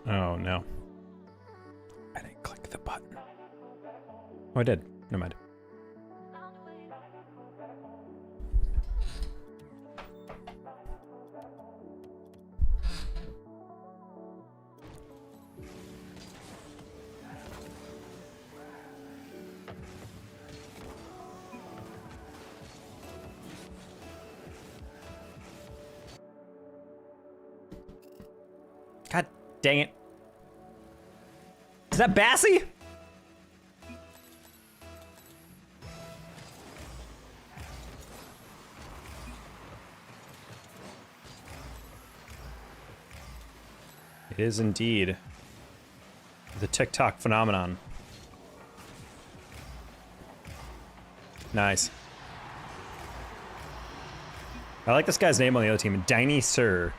Oh no. I didn't click the button. Oh, I did. Never mind. God dang it. Is that Bassy? It is indeed the TikTok phenomenon. Nice. I like this guy's name on the other team, Diny Sir.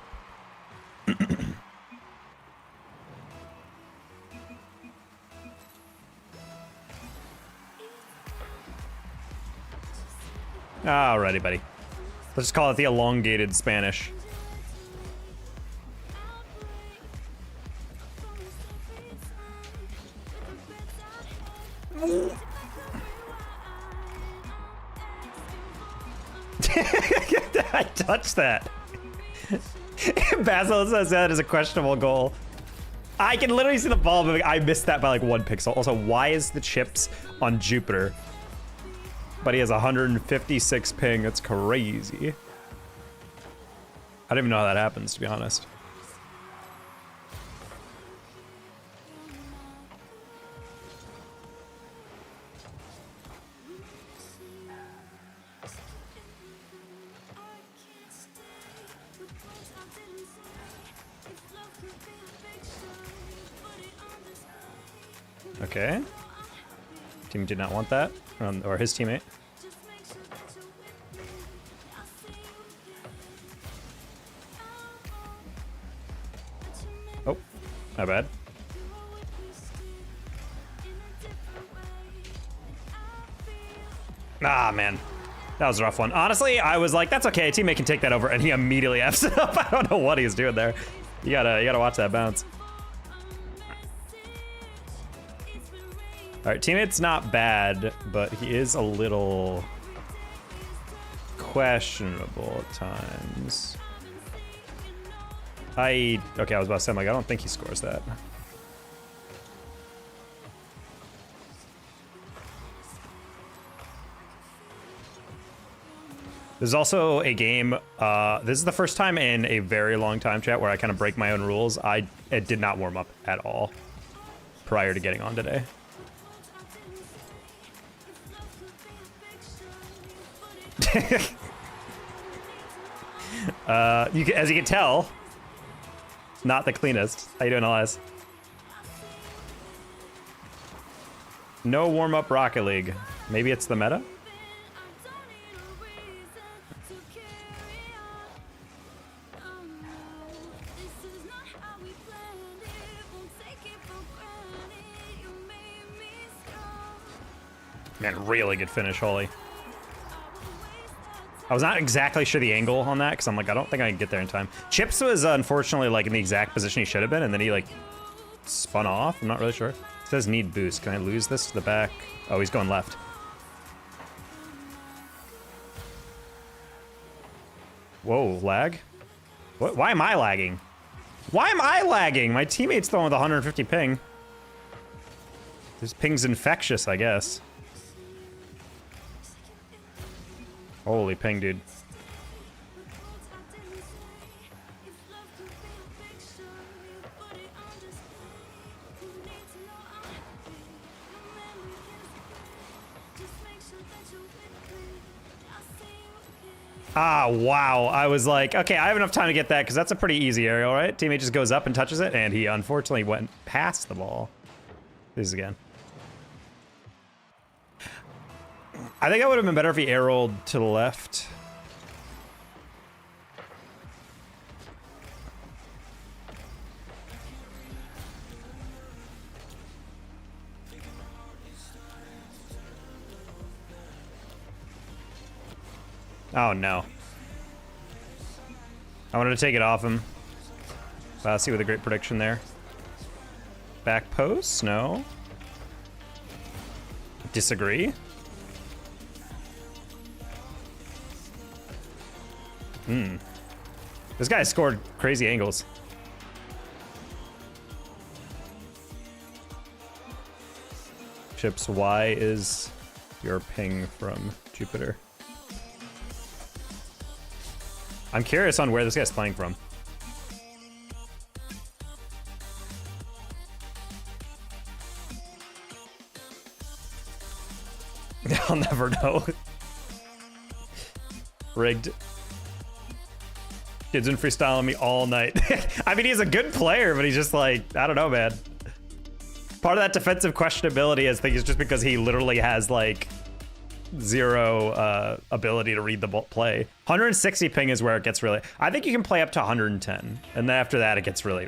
Alrighty, buddy. Let's just call it the elongated Spanish. I touched that. Basil says that is a questionable goal. I can literally see the ball moving. I missed that by like 1 pixel. Also, why is the chips on Jupiter? But he has 156 ping. That's crazy. I don't even know how that happens, to be honest. Okay. Team did not want that, or his teammate. Oh, not bad. Ah, man. That was a rough one. Honestly, I was like, that's okay, teammate can take that over, and he immediately F's it up. I don't know what he's doing there. You gotta watch that bounce. All right, teammate's not bad, but he is a little questionable at times. Okay, I was about to say, like, I don't think he scores that. There's also a game, this is the first time in a very long time, chat, where I kind of break my own rules. It did not warm up at all prior to getting on today. As you can tell, not the cleanest. How you doing, Elias? No warm-up Rocket League. Maybe it's the meta? Man, really good finish, Holy. I was not exactly sure the angle on that, because I'm like, I don't think I can get there in time. Chips was unfortunately like in the exact position he should have been, and then he like spun off. I'm not really sure. It says need boost. Can I lose this to the back? Oh, he's going left. Whoa, lag? What? Why am I lagging? Why am I lagging? My teammate's throwing with 150 ping. This ping's infectious, I guess. Holy ping, dude. Ah, wow. I was like, okay, I have enough time to get that because that's a pretty easy aerial, right? Teammate just goes up and touches it, and he unfortunately went past the ball. This is again. I think that would have been better if he air-rolled to the left. Oh no. I wanted to take it off him. Wow, see with a great prediction there. Back post? No. Disagree. This guy scored crazy angles. Chips, why is your ping from Jupiter? I'm curious on where this guy's playing from. I'll never know. Rigged. Kid's been freestyling me all night. I mean, he's a good player, but he's just like, I don't know, man. Part of that defensive questionability, I think, is just because he literally has like zero ability to read the play. 160 ping is where it gets really. I think you can play up to 110, and then after that, it gets really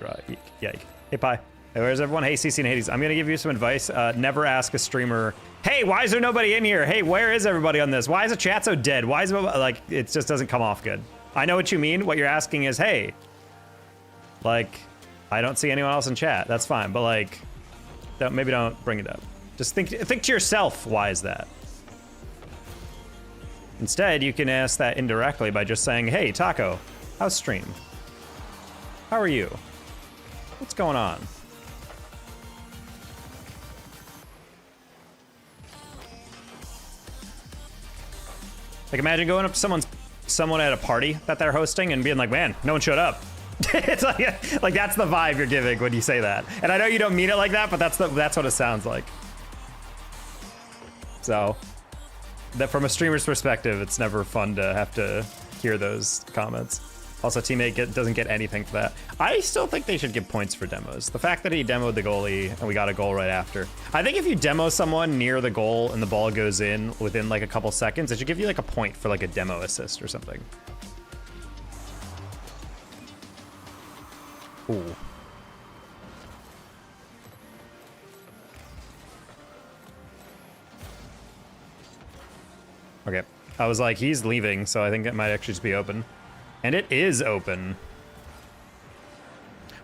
yike. Hey, Pi. Hey, where's everyone? Hey, CC and Hades. I'm gonna give you some advice. Never ask a streamer, hey, why is there nobody in here? Hey, where is everybody on this? Why is the chat so dead? Why is it like, it just doesn't come off good. I know what you mean. What you're asking is, hey, like, I don't see anyone else in chat. That's fine, but like, maybe don't bring it up. Just think to yourself, why is that? Instead, you can ask that indirectly by just saying, hey, TALKO, how's stream? How are you? What's going on? Like, imagine going up to someone at a party that they're hosting and being like, man, no one showed up. It's like that's the vibe you're giving when you say that. And I know you don't mean it like that, but that's what it sounds like. So, that from a streamer's perspective, it's never fun to have to hear those comments. Also, teammate doesn't get anything for that. I still think they should give points for demos. The fact that he demoed the goalie and we got a goal right after. I think if you demo someone near the goal and the ball goes in within like a couple seconds, it should give you like a point for like a demo assist or something. Ooh. Okay. I was like, he's leaving, so I think it might actually just be open. And it is open.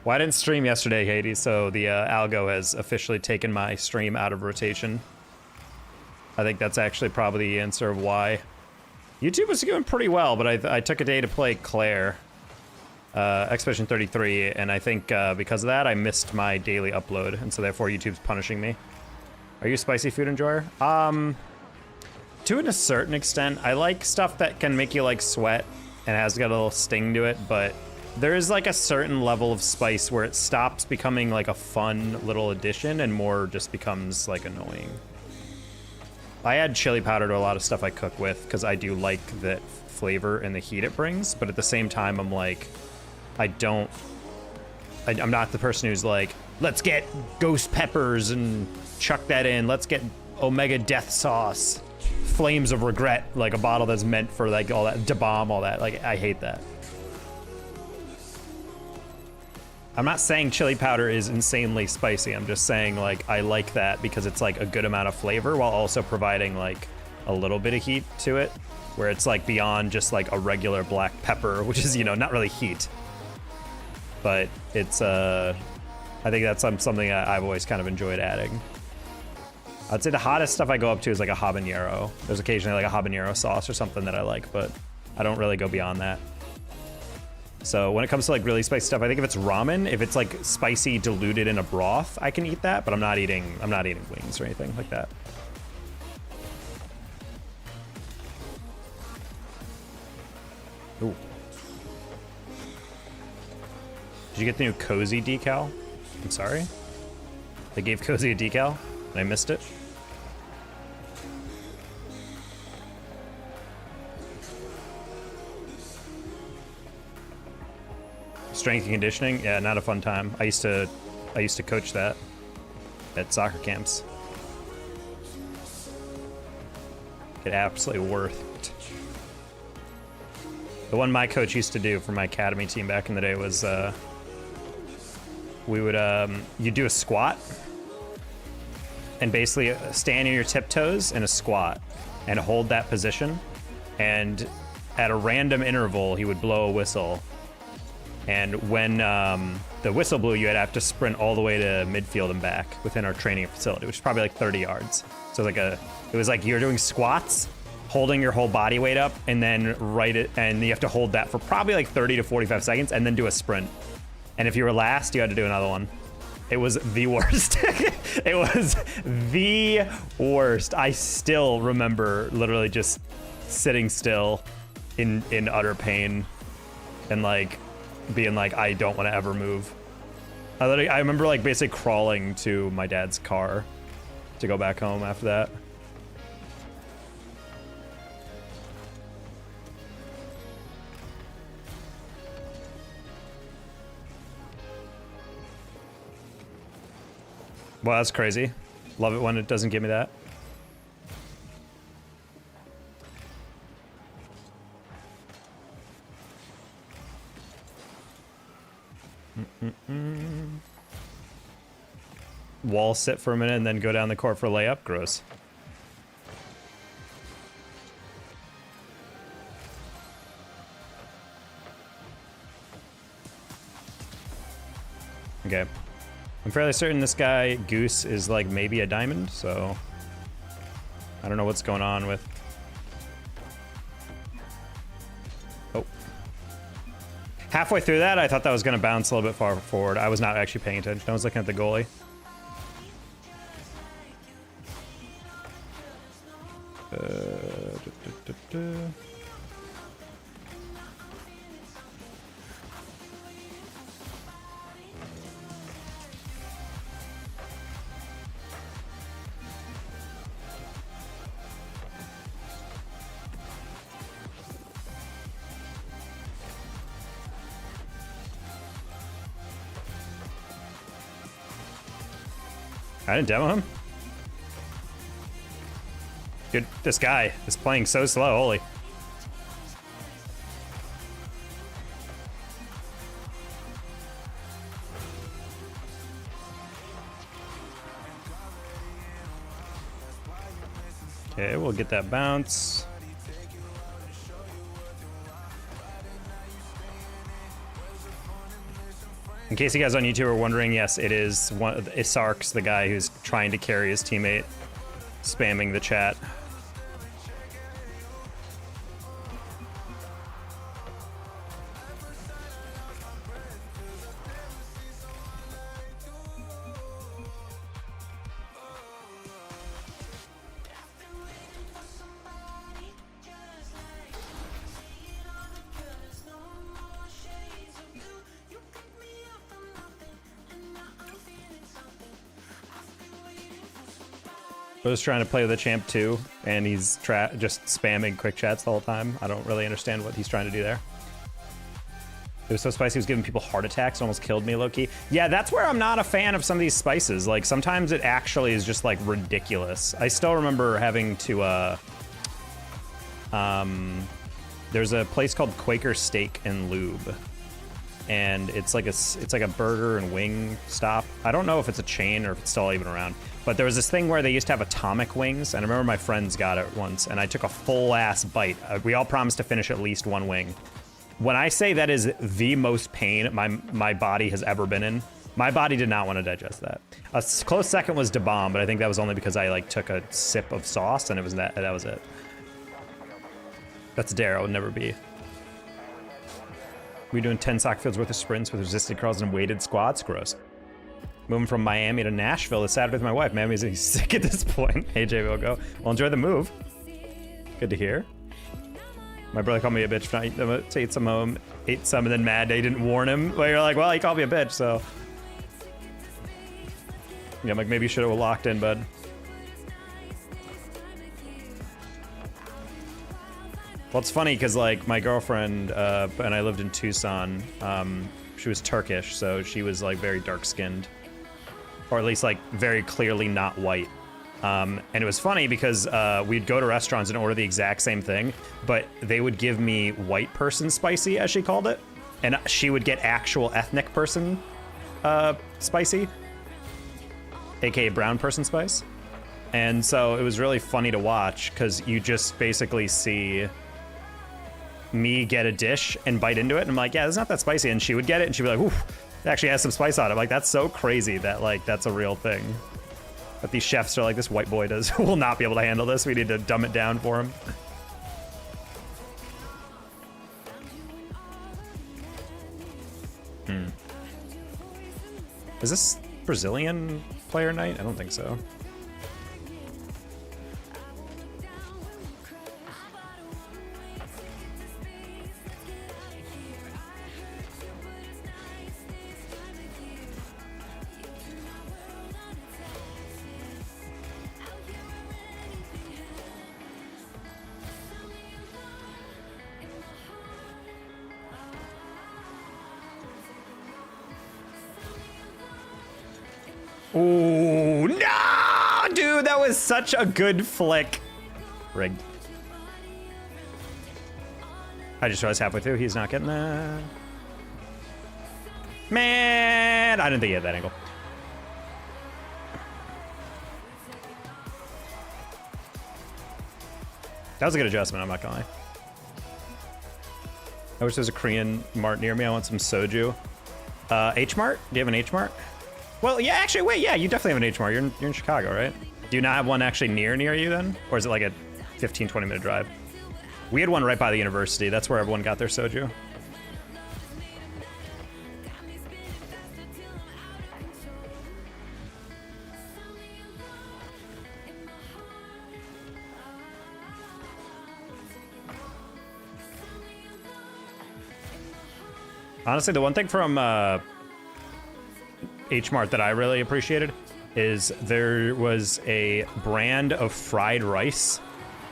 Well, I didn't stream yesterday, Hades, so the algo has officially taken my stream out of rotation. I think that's actually probably the answer of why. YouTube was doing pretty well, but I took a day to play Claire, Expedition 33, and I think because of that, I missed my daily upload, and so therefore YouTube's punishing me. Are you a spicy food enjoyer? To a certain extent. I like stuff that can make you like sweat and has got a little sting to it, but there is like a certain level of spice where it stops becoming like a fun little addition and more just becomes like annoying. I add chili powder to a lot of stuff I cook with because I do like the flavor and the heat it brings, but at the same time I'm like, I'm not the person who's like, let's get ghost peppers and chuck that in, let's get Omega Death Sauce, Flames of Regret, like a bottle that's meant for like all that, to bomb all that. Like, I hate that. I'm not saying chili powder is insanely spicy. I'm just saying like I like that because it's like a good amount of flavor while also providing like a little bit of heat to it, where it's like beyond just like a regular black pepper, which is, you know, not really heat. But it's I think that's something I've always kind of enjoyed adding. I'd say the hottest stuff I go up to is like a habanero. There's occasionally like a habanero sauce or something that I like, but I don't really go beyond that. So when it comes to like really spicy stuff, I think if it's ramen, if it's like spicy diluted in a broth, I can eat that, but I'm not eating wings or anything like that. Ooh. Did you get the new Cozy decal? I'm sorry? They gave Cozy a decal and I missed it. Strength and conditioning, yeah, not a fun time. I used to coach that at soccer camps. Get absolutely worth it. The one my coach used to do for my academy team back in the day was we would you do a squat and basically stand on your tiptoes in a squat and hold that position, and at a random interval he would blow a whistle. And when the whistle blew, you had to have to sprint all the way to midfield and back within our training facility, which is probably like 30 yards. So it was like you're doing squats, holding your whole body weight up, and then and you have to hold that for probably like 30 to 45 seconds, and then do a sprint. And if you were last, you had to do another one. It was the worst. It was the worst. I still remember literally just sitting still in utter pain and like being like, I don't want to ever move. I remember like basically crawling to my dad's car to go back home after that. Well, that's crazy. Love it when it doesn't give me that. Wall sit for a minute and then go down the court for a layup. Gross. Okay. I'm fairly certain this guy, Goose, is like maybe a diamond, so I don't know what's going on with... Oh. Halfway through that, I thought that was going to bounce a little bit far forward. I was not actually paying attention. I was looking at the goalie. I didn't demo him. Dude, this guy is playing so slow, holy. Okay, we'll get that bounce. In case you guys on YouTube are wondering, yes, it is Isark's the guy who's trying to carry his teammate, spamming the chat. I was trying to play with the champ too, and he's just spamming quick chats the whole time. I don't really understand what he's trying to do there. It was so spicy, he was giving people heart attacks, it almost killed me low-key. Yeah, that's where I'm not a fan of some of these spices. Like, sometimes it actually is just, like, ridiculous. I still remember having to, there's a place called Quaker Steak and Lube. And it's like a burger and wing stop. I don't know if it's a chain or if it's still even around. But there was this thing where they used to have atomic wings, and I remember my friends got it once, and I took a full-ass bite. We all promised to finish at least one wing. When I say that is the most pain my body has ever been in, my body did not want to digest that. A close second was Da Bomb, but I think that was only because I like took a sip of sauce, and it was that was it. That's Dare, I would never be. We doing 10 soccer fields worth of sprints with resisted curls and weighted squats? Gross. Moving from Miami to Nashville is sad with my wife. Miami's sick at this point. Hey, JV will go. Well, enjoy the move. Good to hear. My brother called me a bitch for not ate some and then mad they didn't warn him. Well, you're like, well, he called me a bitch, so. Yeah, I'm like, maybe you should have locked in, bud. Well, it's funny because like my girlfriend and I lived in Tucson. She was Turkish, so she was like very dark-skinned, or at least like very clearly not white. And it was funny because we'd go to restaurants and order the exact same thing, but they would give me white person spicy, as she called it, and she would get actual ethnic person spicy, aka brown person spice. And so it was really funny to watch because you just basically see me get a dish and bite into it, and I'm like, yeah, it's not that spicy, and she would get it, and she'd be like, ooh, it actually has some spice on it. Like, that's so crazy that, like, that's a real thing. But these chefs are like, this white boy will not be able to handle this. We need to dumb it down for him. Is this Brazilian player night? I don't think so. Ooh, no, dude, that was such a good flick. Rigged. I just realized halfway through he's not getting that. Man, I didn't think he had that angle. That was a good adjustment, I'm not gonna lie. I wish there was a Korean mart near me. I want some soju. H-Mart? Do you have an H-Mart? Well, yeah, actually, wait, yeah, you definitely have an H-Mart. You're in Chicago, right? Do you not have one actually near you then? Or is it like a 15, 20-minute drive? We had one right by the university. That's where everyone got their soju. Honestly, the one thing from H-Mart that I really appreciated is there was a brand of fried rice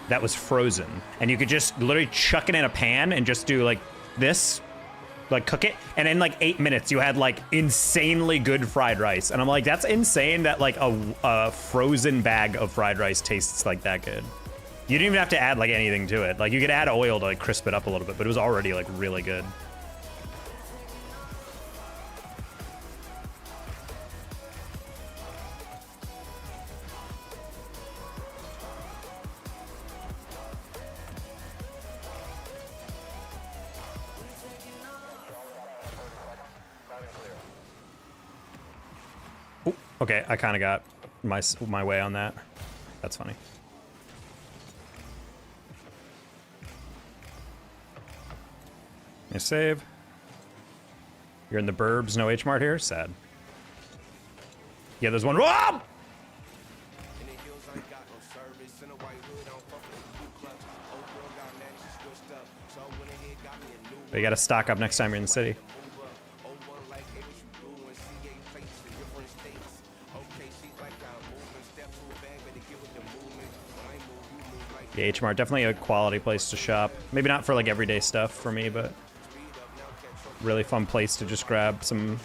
that was frozen, and you could just literally chuck it in a pan and just do like this, like cook it, and in like 8 minutes you had like insanely good fried rice. And I'm like, that's insane that like a frozen bag of fried rice tastes like that good. You didn't even have to add like anything to it. Like you could add oil to like crisp it up a little bit, but it was already like really good. Okay, I kind of got my way on that. That's funny. Nice save. You're in the burbs, no H-Mart here? Sad. Yeah, there's one. Whoa! But you gotta stock up next time you're in the city. Yeah, H-Mart, definitely a quality place to shop. Maybe not for like everyday stuff for me, but really fun place to just grab some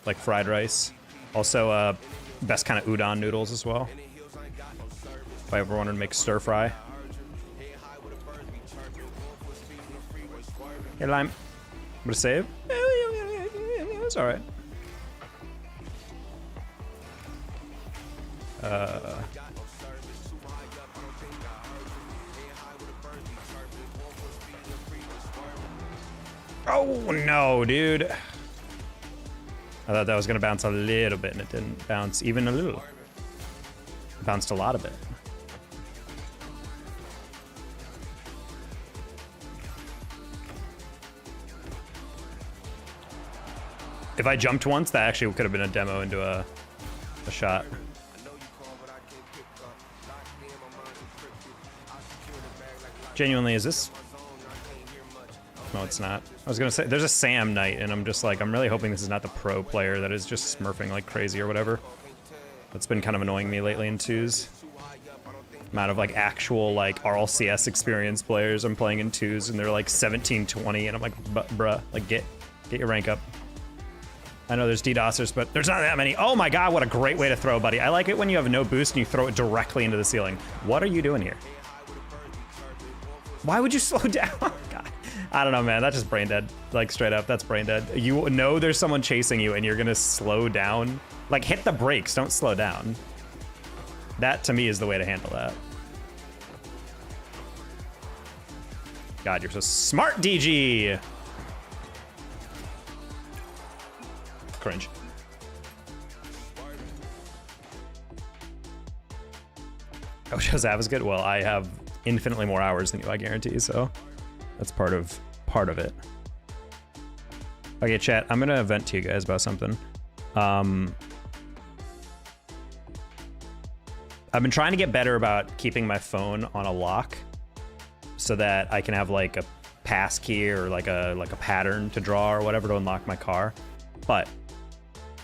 like fried rice. Also, best kind of udon noodles as well. If I ever wanted to make stir fry. Hey, Lime. What a save? It's all right. Oh no, dude. I thought that was gonna bounce a little bit, and it didn't bounce even a little. It bounced a lot of it. If I jumped once, that actually could have been a demo into a shot. Genuinely, is this? No, it's not. I was gonna say, there's a Sam night, and I'm just like, I'm really hoping this is not the pro player that is just smurfing like crazy or whatever. That's been kind of annoying me lately in twos. Amount of like actual like RLCS experienced players I'm playing in twos, and they're like 17-20, and I'm like, bruh, like get your rank up. I know there's DDoSers, but there's not that many. Oh my god, what a great way to throw, buddy. I like it when you have no boost and you throw it directly into the ceiling. What are you doing here? Why would you slow down? God. I don't know, man. That's just brain dead. Like, straight up, that's brain dead. You know there's someone chasing you and you're gonna slow down. Like, hit the brakes, don't slow down. That, to me, is the way to handle that. God, you're so smart, DG. Cringe. Oh, Shazam is good. Well, I have infinitely more hours than you, I guarantee. So that's part of it. Okay, chat. I'm gonna vent to you guys about something. I've been trying to get better about keeping my phone on a lock, so that I can have like a pass key or like a pattern to draw or whatever to unlock my car. But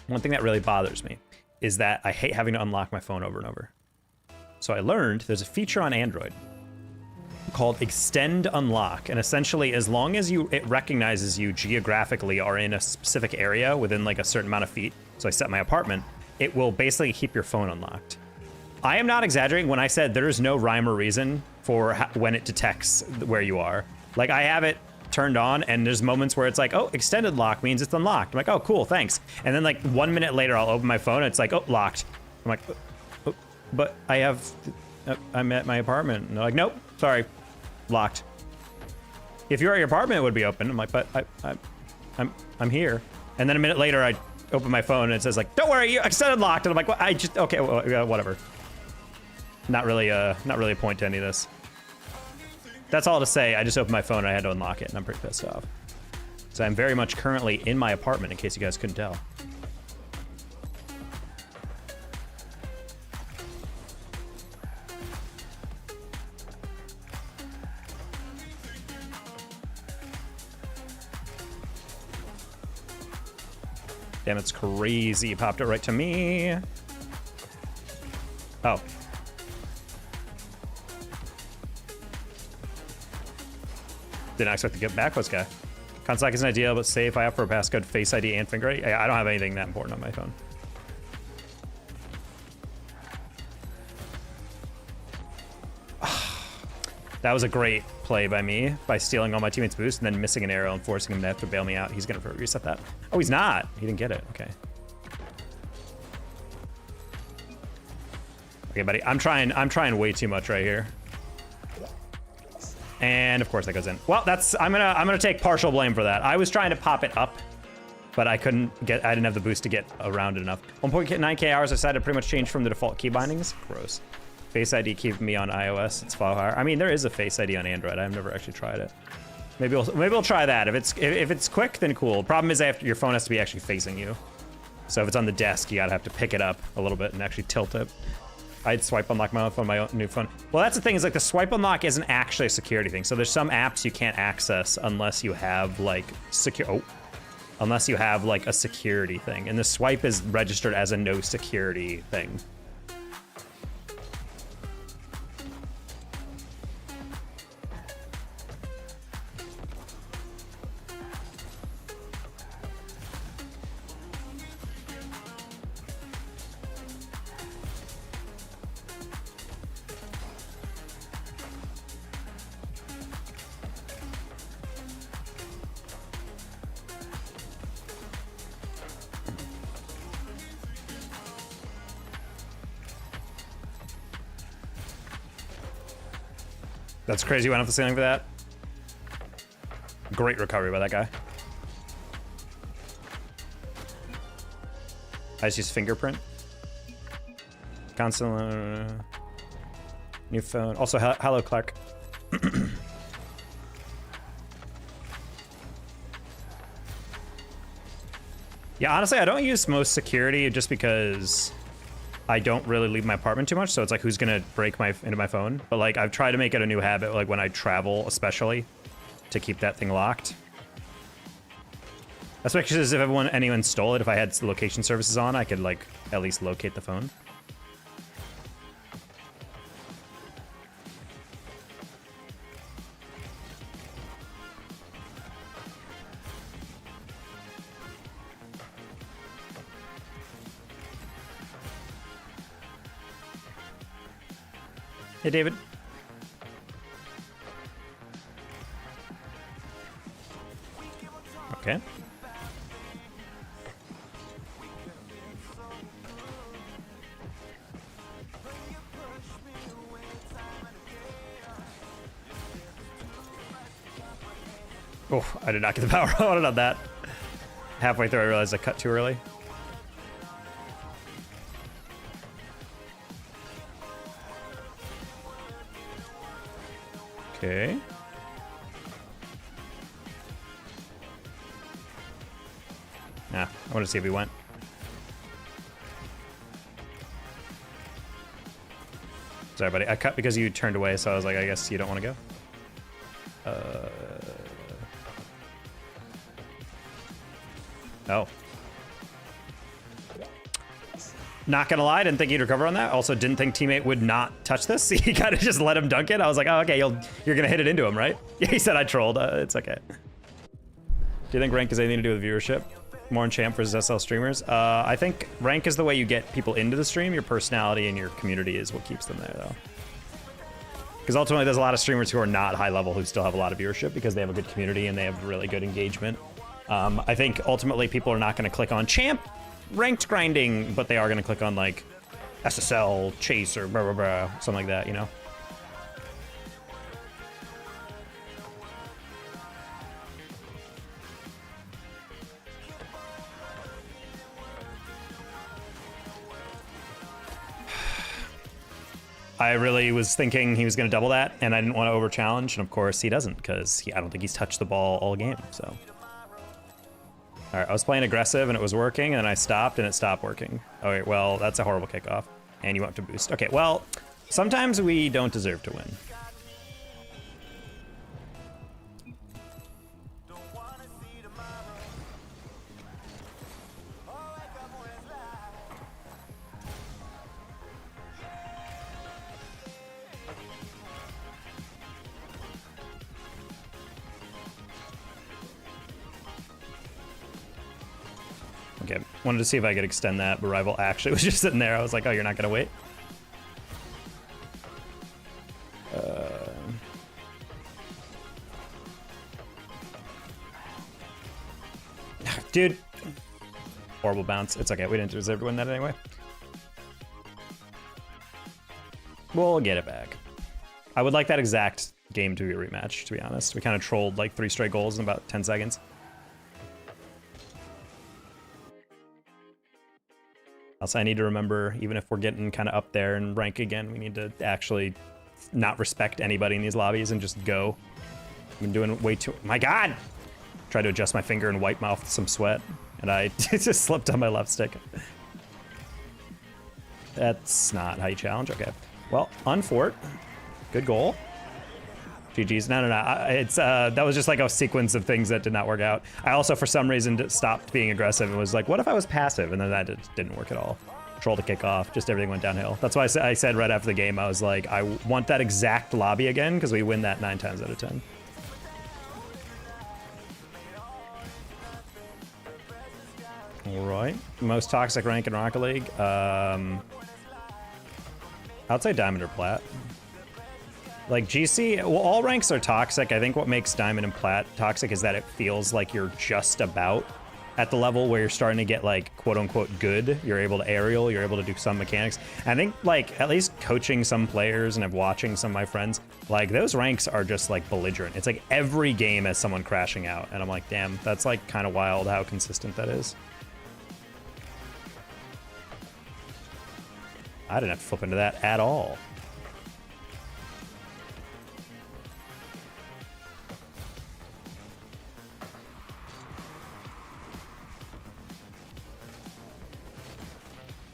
one thing that really bothers me is that I hate having to unlock my phone over and over. So I learned there's a feature on Android called Extend Unlock, and essentially as long as it recognizes you geographically are in a specific area within like a certain amount of feet, so I set my apartment, it will basically keep your phone unlocked. I am not exaggerating when I said there's no rhyme or reason for when it detects where you are. Like, I have it turned on, and there's moments where it's like, oh, extended lock means it's unlocked. I'm like, oh, cool, thanks. And then like 1 minute later, I'll open my phone, and it's like, oh, locked. I'm like, oh, but I'm at my apartment. And they're like, nope, sorry, locked. If you're at your apartment, it would be open. I'm like, but I'm here. And then a minute later, I open my phone, and it says like, don't worry, you extended locked. And I'm like, well, okay, well, yeah, whatever. Not really a point to any of this. That's all to say, I just opened my phone and I had to unlock it, and I'm pretty pissed off. So I'm very much currently in my apartment, in case you guys couldn't tell. Damn, it's crazy. Popped it right to me. Oh. Didn't expect to get back this guy. Contact is an idea, but say if I offer a passcode, Face ID, and Finger ID. I don't have anything that important on my phone. That was a great play by me, by stealing all my teammates' boost and then missing an arrow and forcing him to have to bail me out. He's gonna reset that. Oh, he's not. He didn't get it. Okay. Okay, buddy. I'm trying way too much right here. And of course that goes in. Well, I'm gonna take partial blame for that. I was trying to pop it up, but I didn't have the boost to get around it enough. 1.9k hours I decided to pretty much change from the default key bindings. Gross. Face ID keeping me on iOS. It's far higher. I mean, there is a Face ID on Android. I've never actually tried it. Maybe we'll try that. If it's quick, then cool. Problem is your phone has to be actually facing you. So if it's on the desk, you gotta have to pick it up a little bit and actually tilt it. I'd swipe unlock my own phone, my own new phone. Well, that's the thing, is like the swipe unlock isn't actually a security thing. So there's some apps you can't access unless you have like unless you have like a security thing. And the swipe is registered as a no security thing. That's crazy. Went off the ceiling for that. Great recovery by that guy. I just use fingerprint. Constant. New phone. Also, hello, Clark. Yeah, honestly, I don't use most security just because I don't really leave my apartment too much, so it's like, who's gonna break into my phone? But like, I've tried to make it a new habit, like when I travel, especially, to keep that thing locked. Especially because if anyone stole it, if I had location services on, I could like at least locate the phone. Hey, David. Okay. Oh, I did not get the power on that. Halfway through, I realized I cut too early. Okay. Nah, I want to see if he went. Sorry, buddy. I cut because you turned away, so I was like, I guess you don't want to go. Oh. Not gonna lie, didn't think he'd recover on that. Also, didn't think teammate would not touch this. He kind of just let him dunk it. I was like, oh, okay, you're gonna hit it into him, right? Yeah, he said I trolled. It's okay. Do you think rank has anything to do with viewership? More in champ versus SL streamers? I think rank is the way you get people into the stream. Your personality and your community is what keeps them there, though. Because ultimately, there's a lot of streamers who are not high level who still have a lot of viewership because they have a good community and they have really good engagement. I think ultimately people are not going to click on champ ranked grinding, but they are going to click on like SSL, chase, or blah, blah, blah, something like that, you know? I really was thinking he was going to double that, and I didn't want to over challenge, and of course he doesn't, because I don't think he's touched the ball all game, so. All right, I was playing aggressive and it was working, and then I stopped and it stopped working. Okay, well, that's a horrible kickoff. And you want to boost. Okay, well, sometimes we don't deserve to win. Okay, wanted to see if I could extend that, but Rival actually was just sitting there. I was like, oh, you're not gonna wait? Dude. Horrible bounce. It's okay, we didn't deserve to win that anyway. We'll get it back. I would like that exact game to be a rematch, to be honest. We kind of trolled like 3 straight goals in about 10 seconds. Also, I need to remember, even if we're getting kind of up there in rank again, we need to actually not respect anybody in these lobbies and just go. I've been doing way too... My God! Tried to adjust my finger and wipe off some sweat, and I just slipped on my left stick. That's not how you challenge. Okay. Well, unfort. Good goal. GG's. No. It's that was just like a sequence of things that did not work out. I also, for some reason, stopped being aggressive and was like, what if I was passive? And then that didn't work at all. Troll to kick off. Just everything went downhill. That's why I said right after the game, I was like, I want that exact lobby again because we win that 9 times out of 10. All right. Most toxic rank in Rocket League. I'd say Diamond or Plat. Like GC, well, all ranks are toxic. I think what makes Diamond and Plat toxic is that it feels like you're just about at the level where you're starting to get like quote unquote good. You're able to aerial, you're able to do some mechanics. And I think like at least coaching some players and watching some of my friends, like those ranks are just like belligerent. It's like every game has someone crashing out. And I'm like, damn, that's like kind of wild how consistent that is. I didn't have to flip into that at all.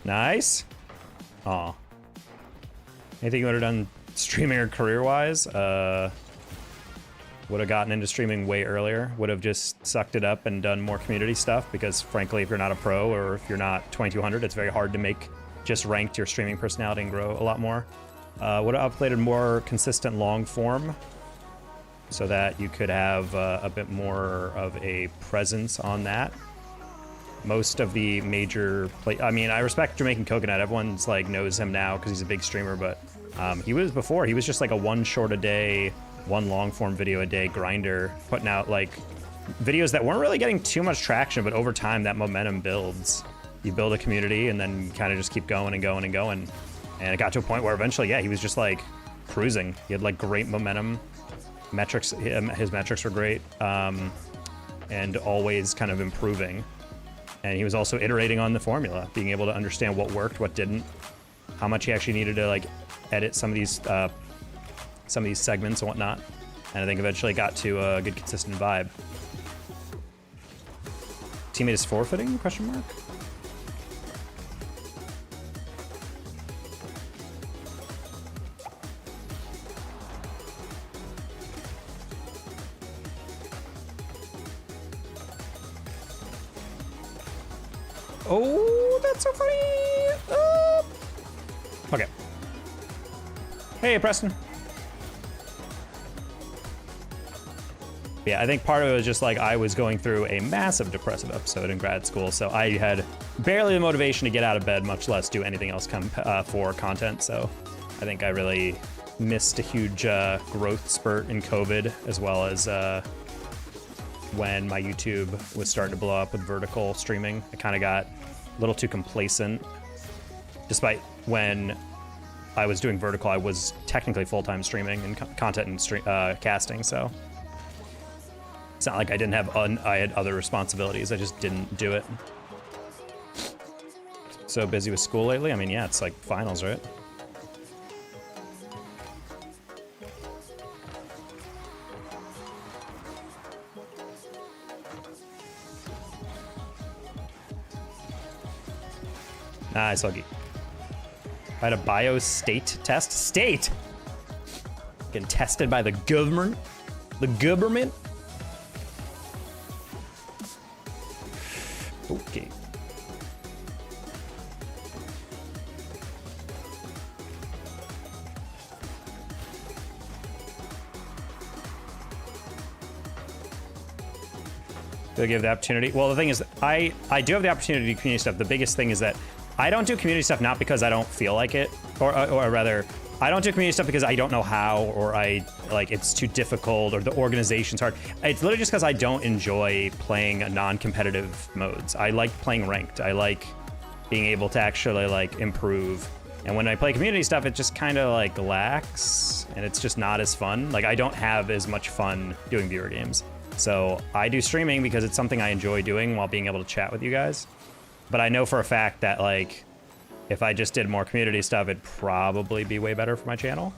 Nice. Aw. Anything you would have done streaming or career-wise? Would have gotten into streaming way earlier. Would have just sucked it up and done more community stuff because, frankly, if you're not a pro or if you're not 2200, it's very hard to make just ranked your streaming personality and grow a lot more. Would have uploaded more consistent long form so that you could have a bit more of a presence on that. Most of the major I mean, I respect Jamaican Coconut. Everyone's like knows him now because he's a big streamer, but he was just like a 1 short a day, 1 long form video a day grinder, putting out like videos that weren't really getting too much traction, but over time that momentum builds. You build a community and then kind of just keep going and going and going. And it got to a point where eventually, yeah, he was just like cruising. He had like great momentum metrics, his metrics were great, and always kind of improving. And he was also iterating on the formula, being able to understand what worked, what didn't, how much he actually needed to like edit some of these segments and whatnot. And I think eventually got to a good consistent vibe. Teammate is forfeiting? Question mark. Oh, that's so funny. Okay. Hey, Preston. Yeah, I think part of it was just like I was going through a massive depressive episode in grad school, so I had barely the motivation to get out of bed, much less do anything else for content. So I think I really missed a huge growth spurt in COVID, as well as when my YouTube was starting to blow up with vertical streaming. I kind of got a little too complacent. Despite when I was doing vertical, I was technically full-time streaming and content and casting, so it's not like I didn't have I had other responsibilities. I just didn't do it. So busy with school lately? I mean, yeah, it's like finals, right? Nice, Huggy. I had a bio state test. State! Getting tested by the government? The government? Okay. Do I give the opportunity? Well, the thing is, I do have the opportunity to do community stuff. The biggest thing is that I don't do community stuff not because I don't feel like it, or rather, I don't do community stuff because I don't know how, or it's too difficult, or the organization's hard. It's literally just because I don't enjoy playing non-competitive modes. I like playing ranked. I like being able to actually like improve. And when I play community stuff, it just kind of like lacks, and it's just not as fun. Like I don't have as much fun doing viewer games. So I do streaming because it's something I enjoy doing while being able to chat with you guys. But I know for a fact that like, if I just did more community stuff, it'd probably be way better for my channel.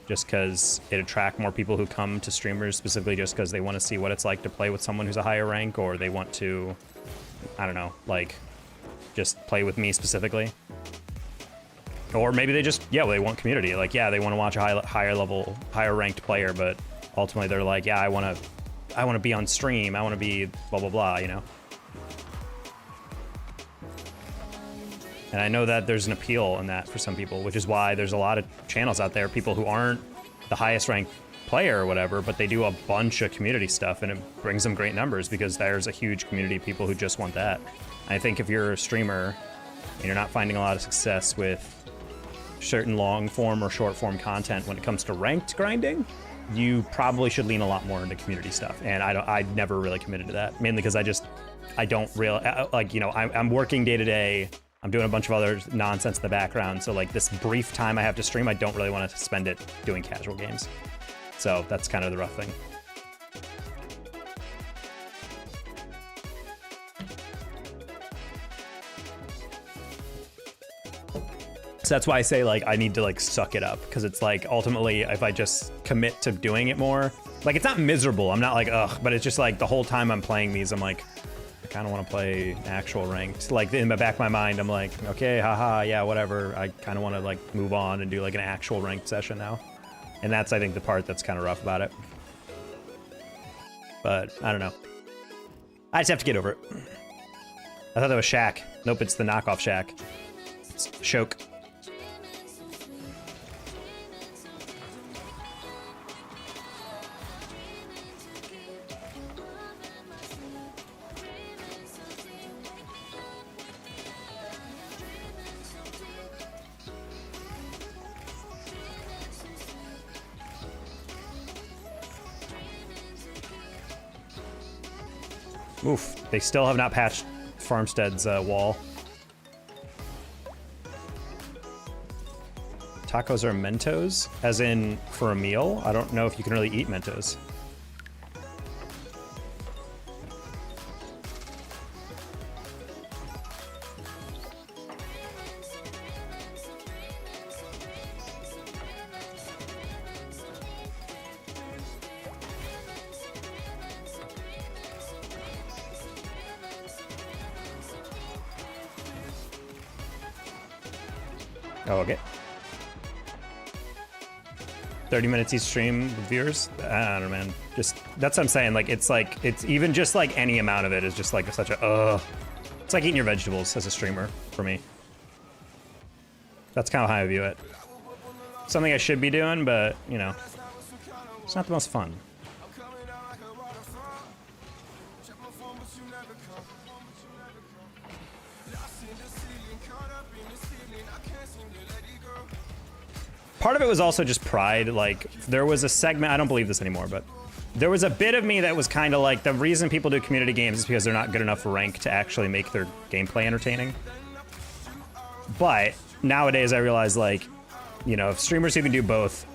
Just because it'd attract more people who come to streamers specifically just because they want to see what it's like to play with someone who's a higher rank, or they want to, I don't know, like, just play with me specifically. Or maybe they just, yeah, well, they want community. Like, yeah, they want to watch a higher level, higher ranked player, but ultimately they're like, yeah, I want to be on stream. I want to be blah, blah, blah, you know? And I know that there's an appeal in that for some people, which is why there's a lot of channels out there, people who aren't the highest ranked player or whatever, but they do a bunch of community stuff, and it brings them great numbers because there's a huge community of people who just want that. I think if you're a streamer and you're not finding a lot of success with certain long form or short form content when it comes to ranked grinding, you probably should lean a lot more into community stuff. And I never really committed to that, mainly because I don't really, like, you know, I'm working day to day. I'm doing a bunch of other nonsense in the background. So like this brief time I have to stream, I don't really want to spend it doing casual games. So that's kind of the rough thing. So that's why I say like I need to like suck it up, because it's like ultimately if I just commit to doing it more, like it's not miserable. I'm not like ugh, but it's just like the whole time I'm playing these, I'm like, I kind of want to play actual ranked. Like in the back of my mind, I'm like, okay, haha, yeah, whatever. I kind of want to like move on and do like an actual ranked session now. And that's, I think, the part that's kind of rough about it. But I don't know. I just have to get over it. I thought that was Shaq. Nope, it's the knockoff Shaq. It's Shoke. Oof, they still have not patched Farmstead's wall. Tacos are Mentos, as in for a meal. I don't know if you can really eat Mentos. Oh, okay. 30 minutes each stream with viewers. I don't know, man. Just that's what I'm saying. Like it's even just like any amount of it is just like such a It's like eating your vegetables as a streamer for me. That's kind of how I view it. Something I should be doing, but you know, it's not the most fun. Part of it was also just pride. Like, there was a segment, I don't believe this anymore, but there was a bit of me that was kind of like, the reason people do community games is because they're not good enough rank to actually make their gameplay entertaining. But nowadays I realize, like, you know, if streamers who can do both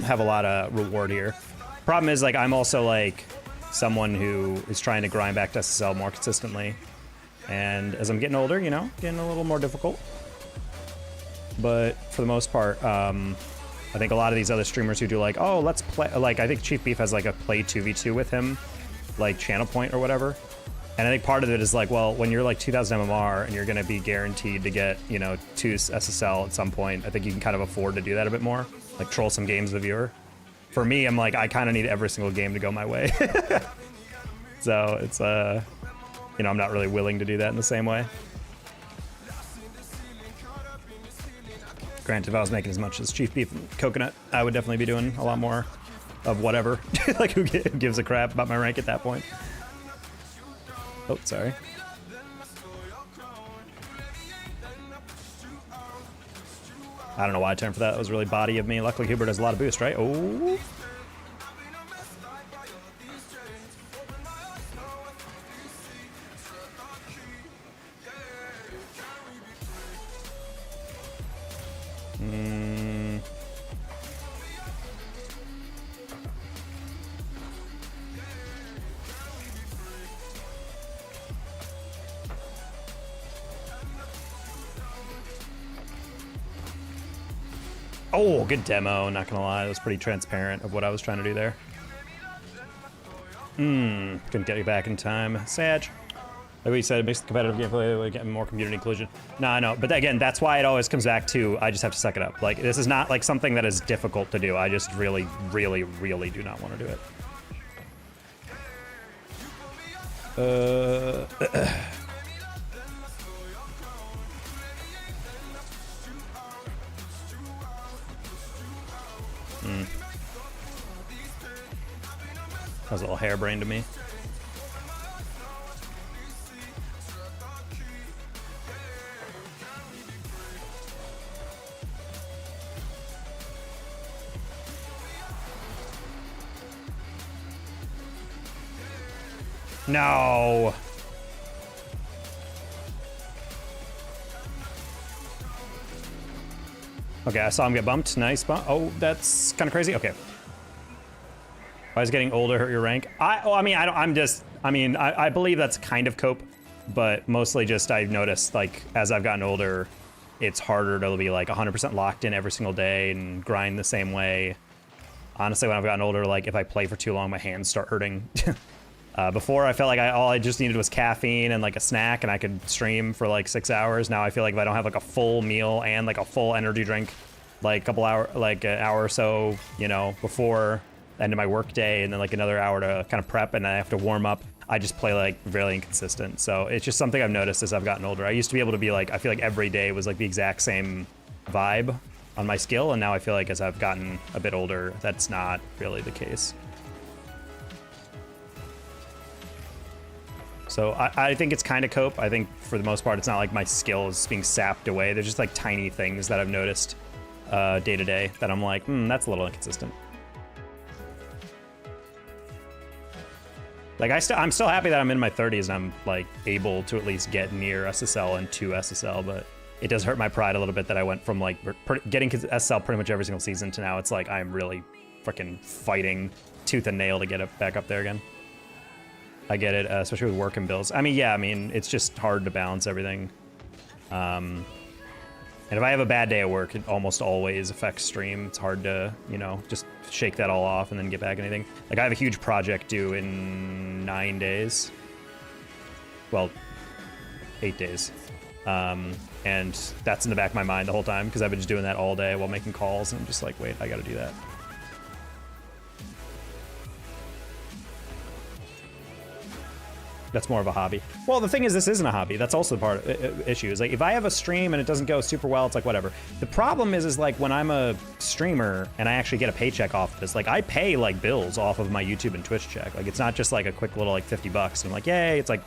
have a lot of reward here. Problem is, like, I'm also like someone who is trying to grind back to SSL more consistently. And as I'm getting older, you know, getting a little more difficult. But for the most part, I think a lot of these other streamers who do like, oh, let's play, like I think Chief Beef has like a play 2v2 with him, like channel point or whatever. And I think part of it is like, well, when you're like 2000 MMR and you're going to be guaranteed to get, you know, 2 SSL at some point, I think you can kind of afford to do that a bit more, like troll some games with the viewer. For me, I'm like, I kind of need every single game to go my way. So it's, you know, I'm not really willing to do that in the same way. Granted, if I was making as much as Chief Beef and Coconut, I would definitely be doing a lot more of whatever. Like, who gives a crap about my rank at that point? Oh, sorry. I don't know why I turned for that. That was really body of me. Luckily, Hubert has a lot of boost, right? Oh. Oh, good demo, not gonna lie. It was pretty transparent of what I was trying to do there. Couldn't get you back in time. Sad. Like we said, it makes the competitive gameplay get more community inclusion. No, I know, but again, that's why it always comes back to, I just have to suck it up. Like, this is not like something that is difficult to do. I just really, really, really do not want to do it. That was a little harebrained to me. No. Okay, I saw him get bumped. Nice bump. Oh, that's kind of crazy. Okay. Why is getting older hurt your rank? I believe that's kind of cope, but mostly just I've noticed, like, as I've gotten older, it's harder to be like 100% locked in every single day and grind the same way. Honestly, when I've gotten older, like if I play for too long, my hands start hurting. Before I felt like all I just needed was caffeine and like a snack and I could stream for like 6 hours. Now I feel like if I don't have like a full meal and like a full energy drink, like an hour or so, you know, before the end of my work day, and then like another hour to kind of prep, and I have to warm up, I just play like really inconsistent. So it's just something I've noticed as I've gotten older. I used to be able to be like, I feel like every day was like the exact same vibe on my skill, and now I feel like as I've gotten a bit older, that's not really the case. So I think it's kind of cope. I think for the most part, it's not like my skill is being sapped away. There's just like tiny things that I've noticed day to day that I'm like, that's a little inconsistent. Like I'm still happy that I'm in my 30s and I'm like able to at least get near SSL and to SSL, but it does hurt my pride a little bit that I went from like getting SSL pretty much every single season to now it's like I'm really freaking fighting tooth and nail to get it back up there again. I get it, especially with work and bills. I mean, yeah, I mean, it's just hard to balance everything. And if I have a bad day at work, it almost always affects stream. It's hard to, you know, just shake that all off and then get back anything. Like I have a huge project due in 9 days. Well, 8 days. And that's in the back of my mind the whole time because I've been just doing that all day while making calls and I'm just like, wait, I gotta do that. That's more of a hobby. Well, the thing is, this isn't a hobby. That's also part of issue. Is like if I have a stream and it doesn't go super well, it's like whatever. The problem is like when I'm a streamer and I actually get a paycheck off of this, like I pay like bills off of my YouTube and Twitch check. Like it's not just like a quick little like $50 and I'm like, yay, it's like,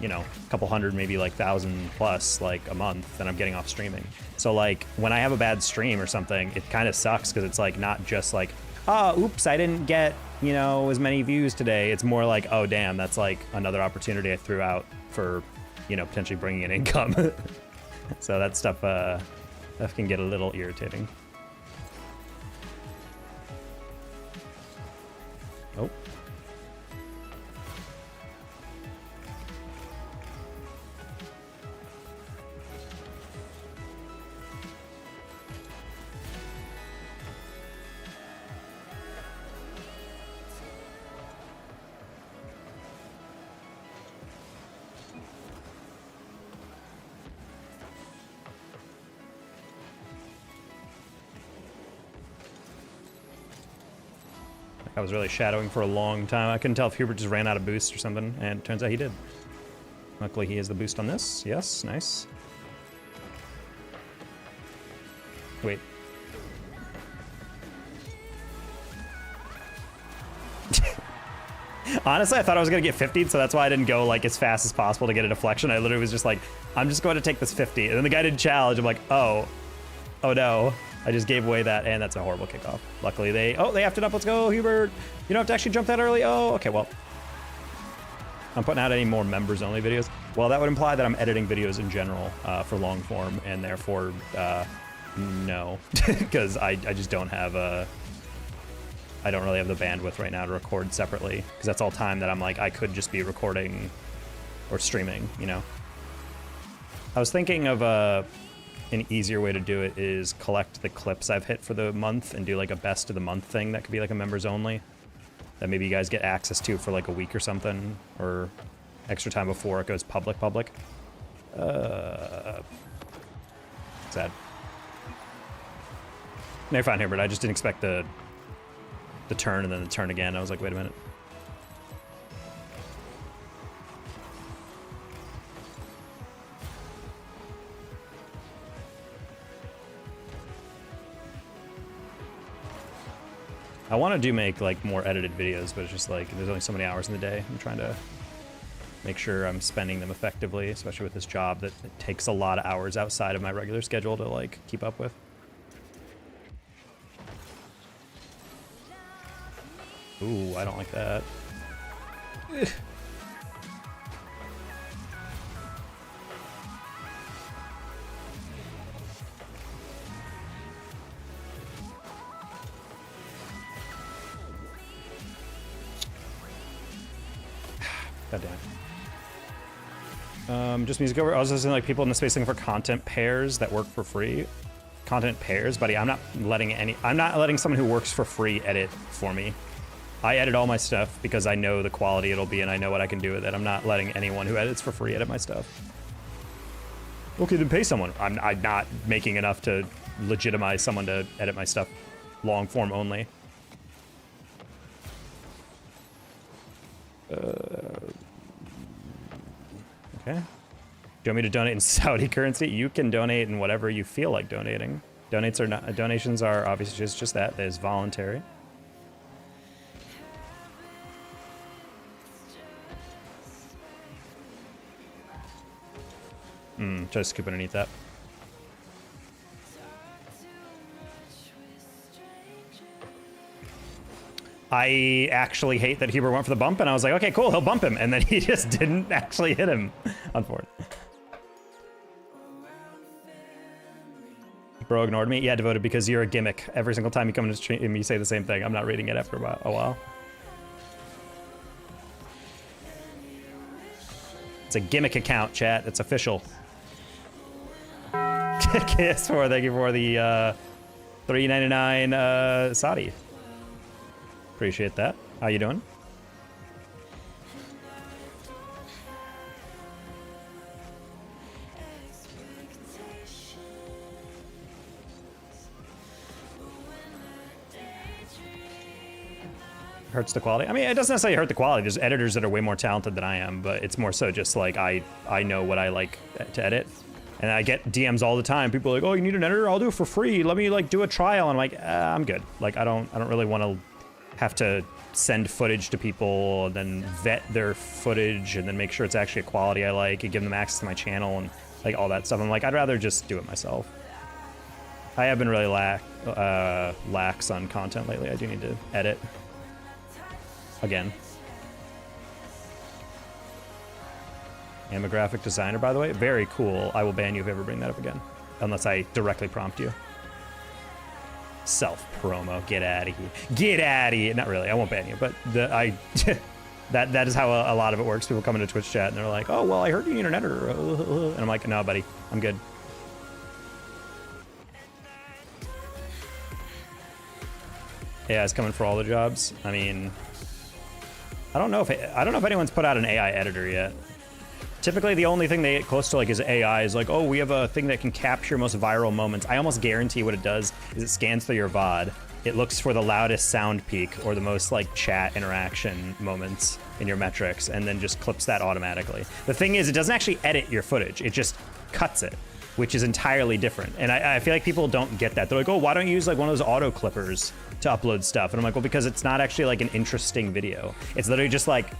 you know, a couple hundred, maybe like 1,000 plus like a month that I'm getting off streaming. So like when I have a bad stream or something, it kind of sucks because it's like not just like, oh, oops, I didn't get, you know, as many views today. It's more like, oh, damn, that's like another opportunity I threw out for, you know, potentially bringing in income. So that stuff that can get a little irritating. Oh. I was really shadowing for a long time. I couldn't tell if Hubert just ran out of boost or something, and it turns out he did. Luckily, he has the boost on this. Yes, nice. Wait. Honestly, I thought I was gonna get 50'd, so that's why I didn't go like as fast as possible to get a deflection. I literally was just like, I'm just going to take this 50. And then the guy didn't challenge. I'm like, oh no. I just gave away that, and that's a horrible kickoff. Luckily, they effed it up. Let's go, Hubert. You don't have to actually jump that early. Oh, okay, well. I'm putting out any more members-only videos. Well, that would imply that I'm editing videos in general for long form, and therefore, no. Because I just don't have I don't really have the bandwidth right now to record separately, because that's all time that I'm like, I could just be recording or streaming, you know? I was thinking of an easier way to do it is collect the clips I've hit for the month and do like a best of the month thing that could be like a members only that maybe you guys get access to for like a week or something, or extra time before it goes public. Sad. No, you're fine here, but I just didn't expect the turn and then the turn again. I was like, wait a minute. I want to make like more edited videos, but it's just like there's only so many hours in the day. I'm trying to make sure I'm spending them effectively, especially with this job that it takes a lot of hours outside of my regular schedule to like keep up with. Ooh, I don't like that. God damn. Just music over. I was listening to like people in the space looking for content pairs that work for free. Content pairs, buddy. I'm not letting someone who works for free edit for me. I edit all my stuff because I know the quality it'll be and I know what I can do with it. I'm not letting anyone who edits for free edit my stuff. Okay, then pay someone. I'm not making enough to legitimize someone to edit my stuff long form only. Okay. Do you want me to donate in Saudi currency? You can donate in whatever you feel like donating. Donations are obviously just that. That is voluntary. Try to scoop underneath that. I actually hate that Hubert went for the bump, and I was like, okay, cool, he'll bump him. And then he just didn't actually hit him, unfortunately. Bro ignored me. Yeah, Devoted, because you're a gimmick. Every single time you come into stream, you say the same thing. I'm not reading it after a while. It's a gimmick account, chat. It's official. KS4, thank you for the $3.99 Saudi. Appreciate that. How you doing? Hurts the quality. I mean, it doesn't necessarily hurt the quality. There's editors that are way more talented than I am, but it's more so just like I know what I like to edit. And I get DMs all the time. People are like, oh, you need an editor? I'll do it for free. Let me like do a trial. And I'm like, I'm good. Like I don't really want to have to send footage to people and then vet their footage and then make sure it's actually a quality I like and give them access to my channel and like all that stuff. I'm like, I'd rather just do it myself. I have been really lax on content lately. I do need to edit. Again. I'm a graphic designer, by the way. Very cool. I will ban you if you ever bring that up again. Unless I directly prompt you. Self-promo. Get out of here. Get out of here. Not really. I won't ban you, but that is how a lot of it works. People come into Twitch chat and they're like, oh, well, I heard you need an editor. And I'm like, no, buddy. I'm good. Yeah, it's coming for all the jobs. I mean... I don't know if anyone's put out an AI editor yet. Typically, the only thing they get close to like is AI is like, oh, we have a thing that can capture most viral moments. I almost guarantee what it does is it scans through your VOD. It looks for the loudest sound peak or the most like chat interaction moments in your metrics, and then just clips that automatically. The thing is, it doesn't actually edit your footage. It just cuts it, which is entirely different. And I feel like people don't get that. They're like, oh, why don't you use like one of those auto clippers to upload stuff? And I'm like, well, because it's not actually like an interesting video. It's literally just like,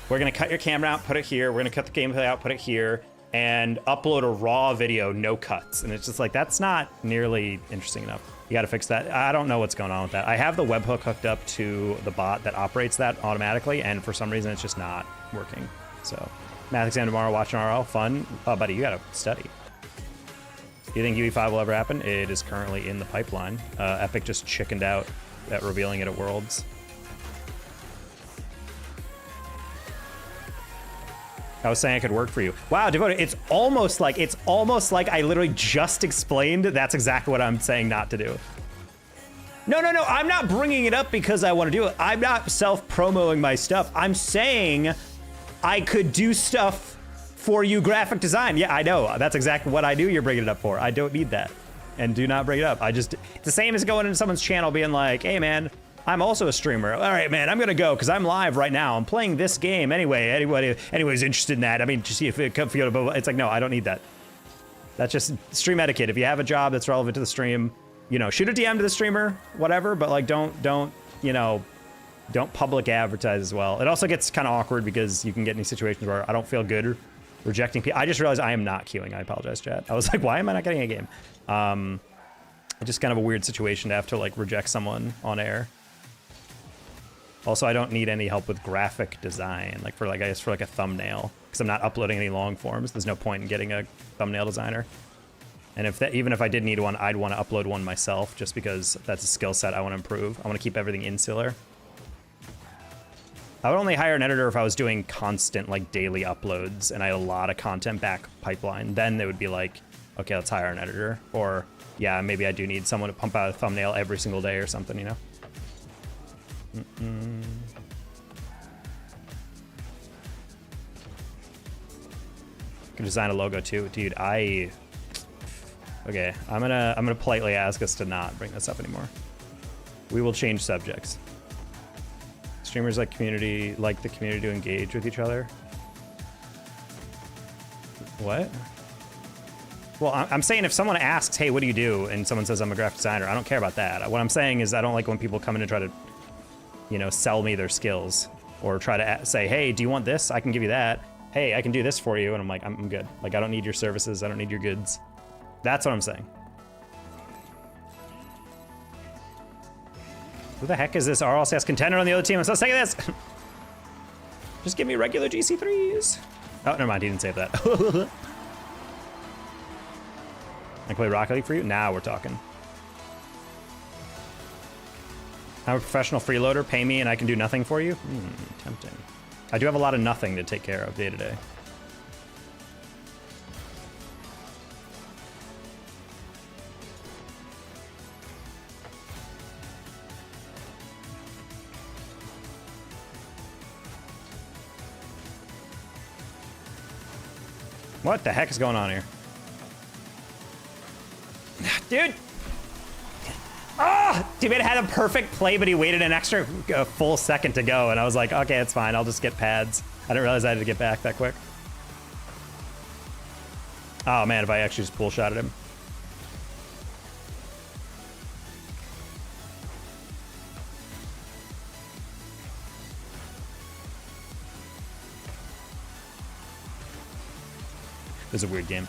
we're gonna cut your camera out, put it here. We're gonna cut the gameplay out, put it here, and upload a raw video, no cuts. And it's just like, that's not nearly interesting enough. You gotta fix that. I don't know what's going on with that. I have the webhook hooked up to the bot that operates that automatically, and for some reason it's just not working. So, math exam tomorrow, watching RL, fun. Oh, buddy, you gotta study. Do you think UE5 will ever happen? It is currently in the pipeline. Epic just chickened out at revealing it at Worlds. I was saying I could work for you. Wow, Devoted, it's almost like I literally just explained that's exactly what I'm saying not to do. No, I'm not bringing it up because I want to do it. I'm not self-promoting my stuff. I'm saying I could do stuff for you graphic design. Yeah, I know. That's exactly what I do. You're bringing it up for. I don't need that. And do not bring it up. it's the same as going into someone's channel being like, hey man, I'm also a streamer. All right, man, I'm gonna go because I'm live right now. I'm playing this game anyway. Anybody's interested in that. I mean, to see if it comes. It's like, no, I don't need that. That's just stream etiquette. If you have a job that's relevant to the stream, you know, shoot a DM to the streamer, whatever. But like, don't public advertise as well. It also gets kind of awkward because you can get in situations where I don't feel good rejecting people. I just realized I am not queuing. I apologize, chat. I was like, why am I not getting a game? Just kind of a weird situation to have to like reject someone on air. Also, I don't need any help with graphic design, like for like, I guess for like a thumbnail, because I'm not uploading any long forms. There's no point in getting a thumbnail designer. And even if I did need one, I'd want to upload one myself, just because that's a skill set I want to improve. I want to keep everything insular. I would only hire an editor if I was doing constant, like, daily uploads and I had a lot of content back pipeline. Then they would be like, okay, let's hire an editor. Or, yeah, maybe I do need someone to pump out a thumbnail every single day or something, you know? Could design a logo too. Dude, okay, I'm gonna politely ask us to not bring this up anymore. We will change subjects. Streamers like the community to engage with each other. What? Well, I'm saying if someone asks, hey, what do you do? And someone says I'm a graphic designer, I don't care about that. What I'm saying is I don't like when people come in and try to, you know, sell me their skills or try to say, hey, do you want this? I can give you that. Hey, I can do this for you. And I'm like, I'm good. Like, I don't need your services. I don't need your goods. That's what I'm saying. Who the heck is this RLCS contender on the other team? I'm so sick of this. Just give me regular GC3s. Oh, never mind. He didn't save that. I can play Rocket League for you? Now we're talking. I'm a professional freeloader. Pay me and I can do nothing for you? Tempting. I do have a lot of nothing to take care of day to day. What the heck is going on here? Dude! Ah! Teammate had a perfect play, but he waited an extra full second to go, and I was like, okay, it's fine. I'll just get pads. I didn't realize I had to get back that quick. Oh man, if I actually just pull shot at him. This is a weird game.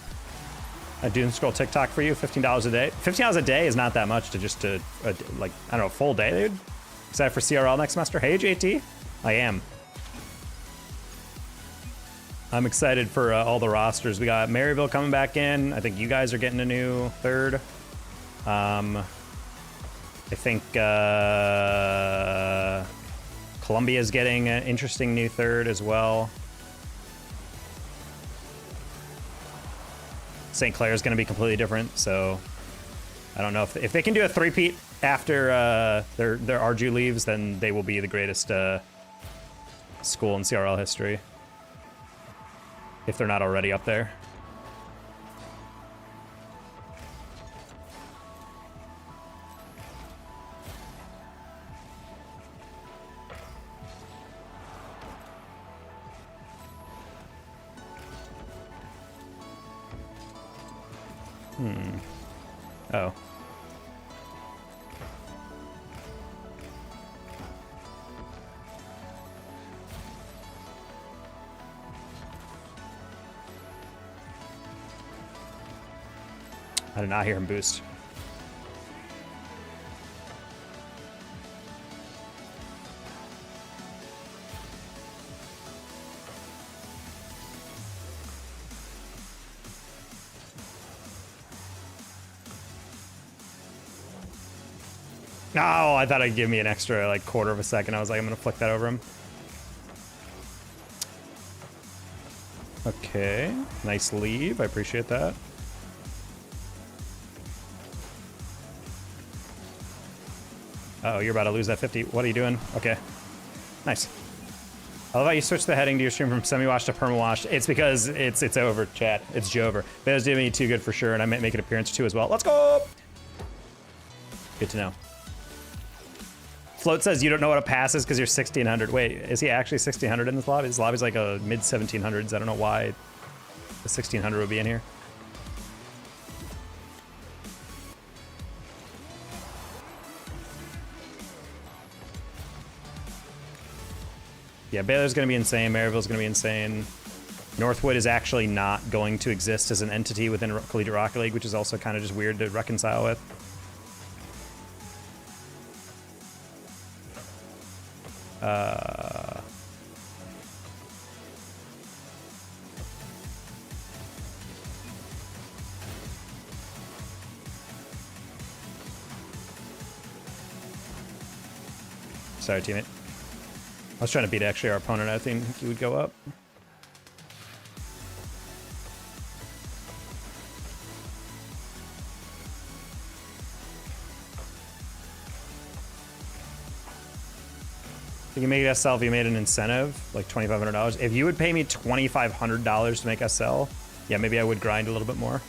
I do scroll TikTok for you, $15 a day. $15 a day is not that much to just like, I don't know, a full day, dude. Excited for CRL next semester? Hey, JT. I am. I'm excited for all the rosters. We got Maryville coming back in. I think you guys are getting a new third. I think Columbia's getting an interesting new third as well. St. Clair's going to be completely different, so I don't know if they can do a three-peat after their Arju leaves, then they will be the greatest school in CRL history, if they're not already up there. Oh. I did not hear him boost. No, I thought it'd give me an extra like quarter of a second. I was like, I'm gonna flick that over him. Okay, nice leave. I appreciate that. Uh oh, you're about to lose that 50. What are you doing? Okay, nice. I love how you switch the heading to your stream from semi-washed to perma-washed. It's because it's over, chat. It's Jover. Bears doing me too good for sure, and I might make an appearance too as well. Let's go! Good to know. Float says you don't know what a pass is because you're 1600. Wait, is he actually 1600 in this lobby? This lobby's like a mid 1700s. I don't know why the 1600 would be in here. Yeah, Baylor's going to be insane. Maryville's going to be insane. Northwood is actually not going to exist as an entity within Collegiate Rocket League, which is also kind of just weird to reconcile with. Sorry, teammate. I was trying to beat actually our opponent. I think he would go up. You can make SL if you made an incentive, like $2,500. If you would pay me $2,500 to make SL, yeah, maybe I would grind a little bit more.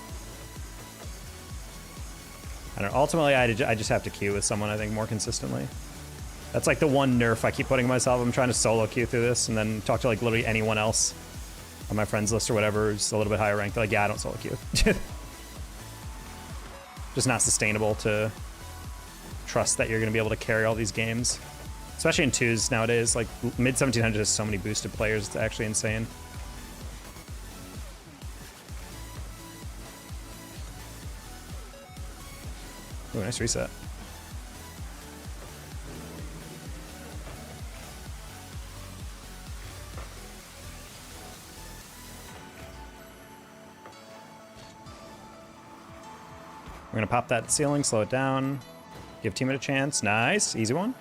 I don't know. Ultimately, I just have to queue with someone, I think, more consistently. That's like the one nerf I keep putting myself. I'm trying to solo queue through this and then talk to like literally anyone else on my friends list or whatever who's a little bit higher ranked. They're like, yeah, I don't solo queue. Just not sustainable to trust that you're going to be able to carry all these games. Especially in twos nowadays. Like mid 1700 has so many boosted players. It's actually insane. Ooh, nice reset. We're gonna pop that ceiling, slow it down. Give teammate a chance. Nice, easy one.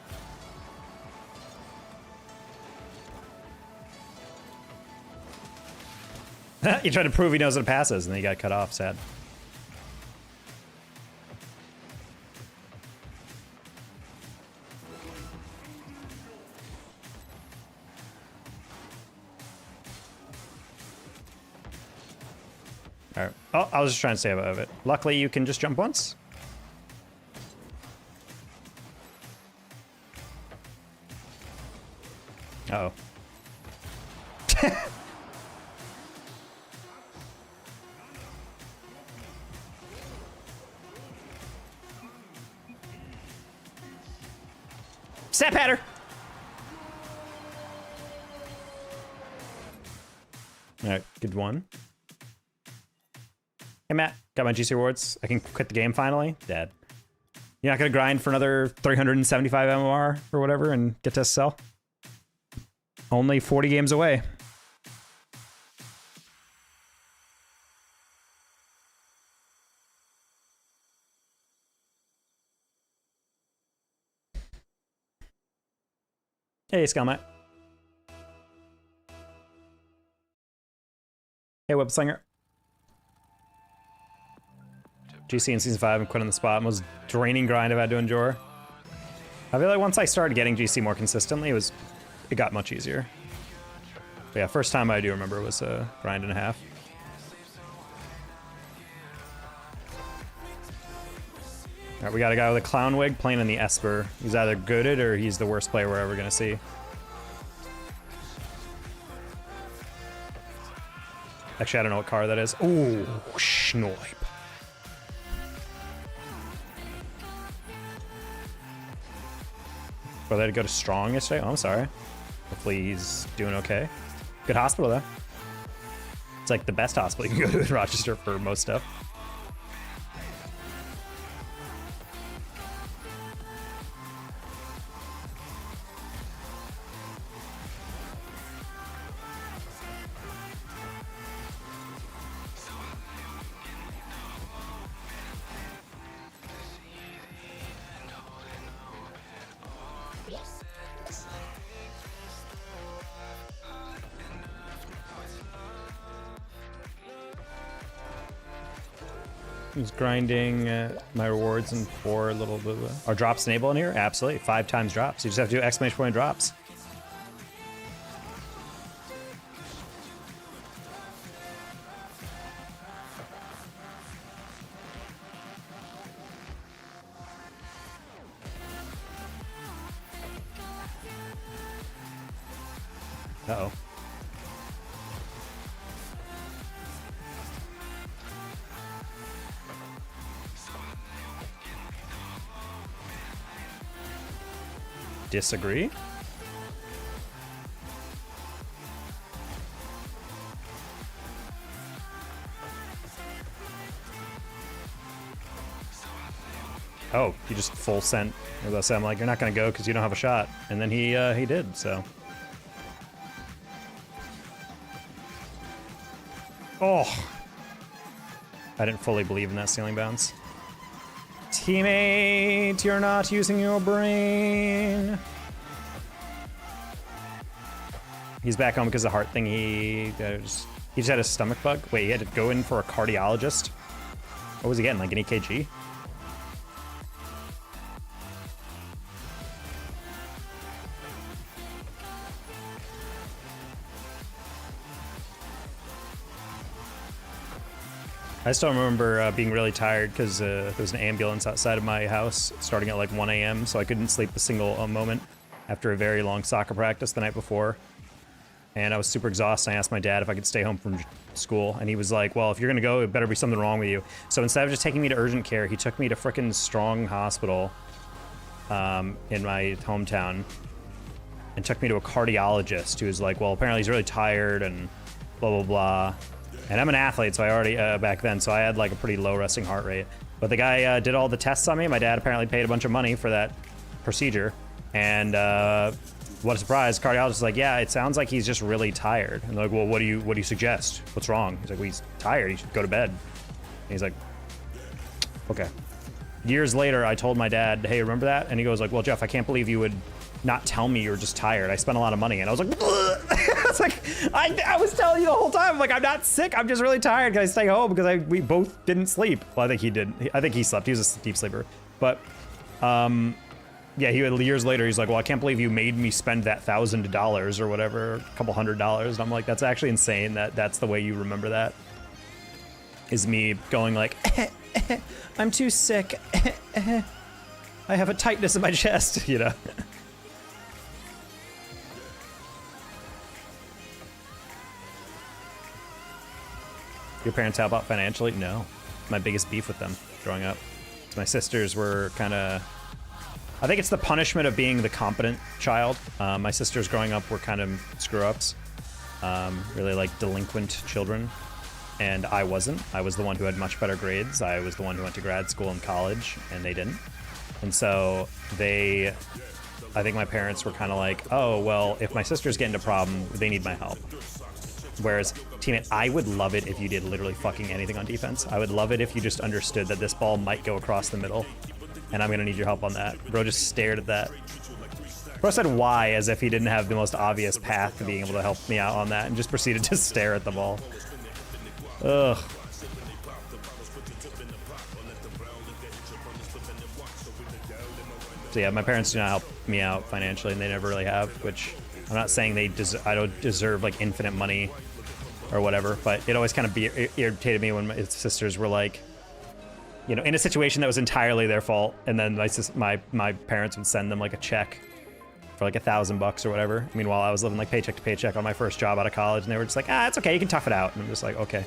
You tried to prove he knows what it passes, and then he got cut off, sad. All right. Oh, I was just trying to stay out of it. Luckily, you can just jump once. Uh-oh. Snap at her! Alright, good one. Hey Matt, got my GC rewards. I can quit the game finally. Dead. You're not gonna grind for another 375 MMR or whatever and get to SSL? Only 40 games away. Hey, Skelmet. Hey, Webslinger. GC in Season 5 and quit on the spot. Most draining grind I've had to endure. I feel like once I started getting GC more consistently, it got much easier. But yeah, first time I do remember was a grind and a half. All right, we got a guy with a clown wig playing in the Esper. He's either goated or he's the worst player we're ever gonna see. Actually, I don't know what car that is. Ooh, schnoip. Well, they had to go to Strong yesterday? Oh, I'm sorry. Hopefully he's doing okay. Good hospital, though. It's like the best hospital you can go to in Rochester for most stuff. He's grinding my rewards and 4 little bit. Are drops enabled in here? Absolutely. 5 times drops. You just have to do exclamation point drops. Uh-oh. Disagree? Oh, he just full sent. I'm like, you're not gonna go because you don't have a shot, and then he did. So. Oh, I didn't fully believe in that ceiling bounce. Teammate, you're not using your brain. He's back home because of the heart thing. He just had a stomach bug. Wait, he had to go in for a cardiologist. What was he getting? Like an EKG? I still remember being really tired because there was an ambulance outside of my house starting at like 1 a.m. so I couldn't sleep a single moment after a very long soccer practice the night before. And I was super exhausted. I asked my dad if I could stay home from school, and he was like, well, if you're gonna go, it better be something wrong with you. So instead of just taking me to urgent care, he took me to frickin' Strong Hospital in my hometown and took me to a cardiologist who was like, well, apparently he's really tired and blah, blah, blah. And I'm an athlete, so I already, back then, so I had like a pretty low resting heart rate. But the guy did all the tests on me. My dad apparently paid a bunch of money for that procedure. And what a surprise, cardiologist is like, yeah, it sounds like he's just really tired. And they're like, well, what do you suggest? What's wrong? He's like, well, he's tired, he should go to bed. And he's like, Okay. Years later, I told my dad, hey, remember that? And he goes like, well, Jeff, I can't believe you would not tell me you were just tired. I spent a lot of money. And I was like, it's like, I was telling you the whole time, like, I'm not sick. I'm just really tired. Can I stay home? Because we both didn't sleep. Well, I think he did. I think he slept. He was a deep sleeper. But, yeah, years later, he's like, well, I can't believe you made me spend that $1,000 or whatever, a couple $100. And I'm like, that's actually insane that that's the way you remember that. Is me going like, I'm too sick. I have a tightness in my chest, you know? Your parents help out financially? No. My biggest beef with them growing up. My sisters were kind of... I think it's the punishment of being the competent child. My sisters growing up were kind of screw-ups. Really like delinquent children. And I wasn't. I was the one who had much better grades. I was the one who went to grad school and college, and they didn't. And so I think my parents were kind of like, oh, well, if my sisters get into a problem, they need my help. Whereas, teammate, I would love it if you did literally fucking anything on defense. I would love it if you just understood that this ball might go across the middle, and I'm gonna need your help on that. Bro just stared at that. Bro said why as if he didn't have the most obvious path to being able to help me out on that, and just proceeded to stare at the ball. Ugh. So yeah, my parents do not help me out financially, and they never really have, which I'm not saying I don't deserve like infinite money or whatever, but it always kind of irritated me when my sisters were like, you know, in a situation that was entirely their fault, and then my parents would send them like a check for like $1,000 or whatever. Meanwhile, I was living like paycheck to paycheck on my first job out of college, and they were just like, ah, it's okay, you can tough it out. And I'm just like, okay.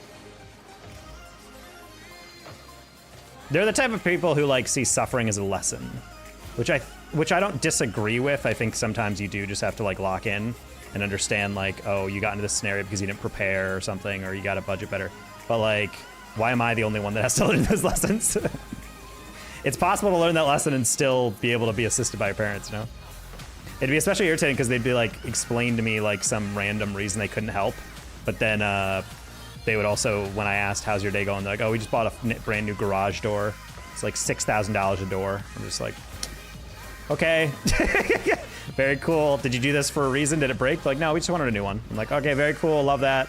They're the type of people who like see suffering as a lesson, which I don't disagree with. I think sometimes you do just have to like lock in and understand like, oh, you got into this scenario because you didn't prepare or something, or you got to budget better. But like, why am I the only one that has to learn those lessons? It's possible to learn that lesson and still be able to be assisted by your parents, you know? It'd be especially irritating because they'd be like, explain to me like some random reason they couldn't help. But then they would also, when I asked, how's your day going? They're like, oh, we just bought a brand new garage door. It's like $6,000 a door. I'm just like, okay. Very cool. Did you do this for a reason? Did it break? They're like, no, we just wanted a new one. I'm like, okay, very cool. Love that.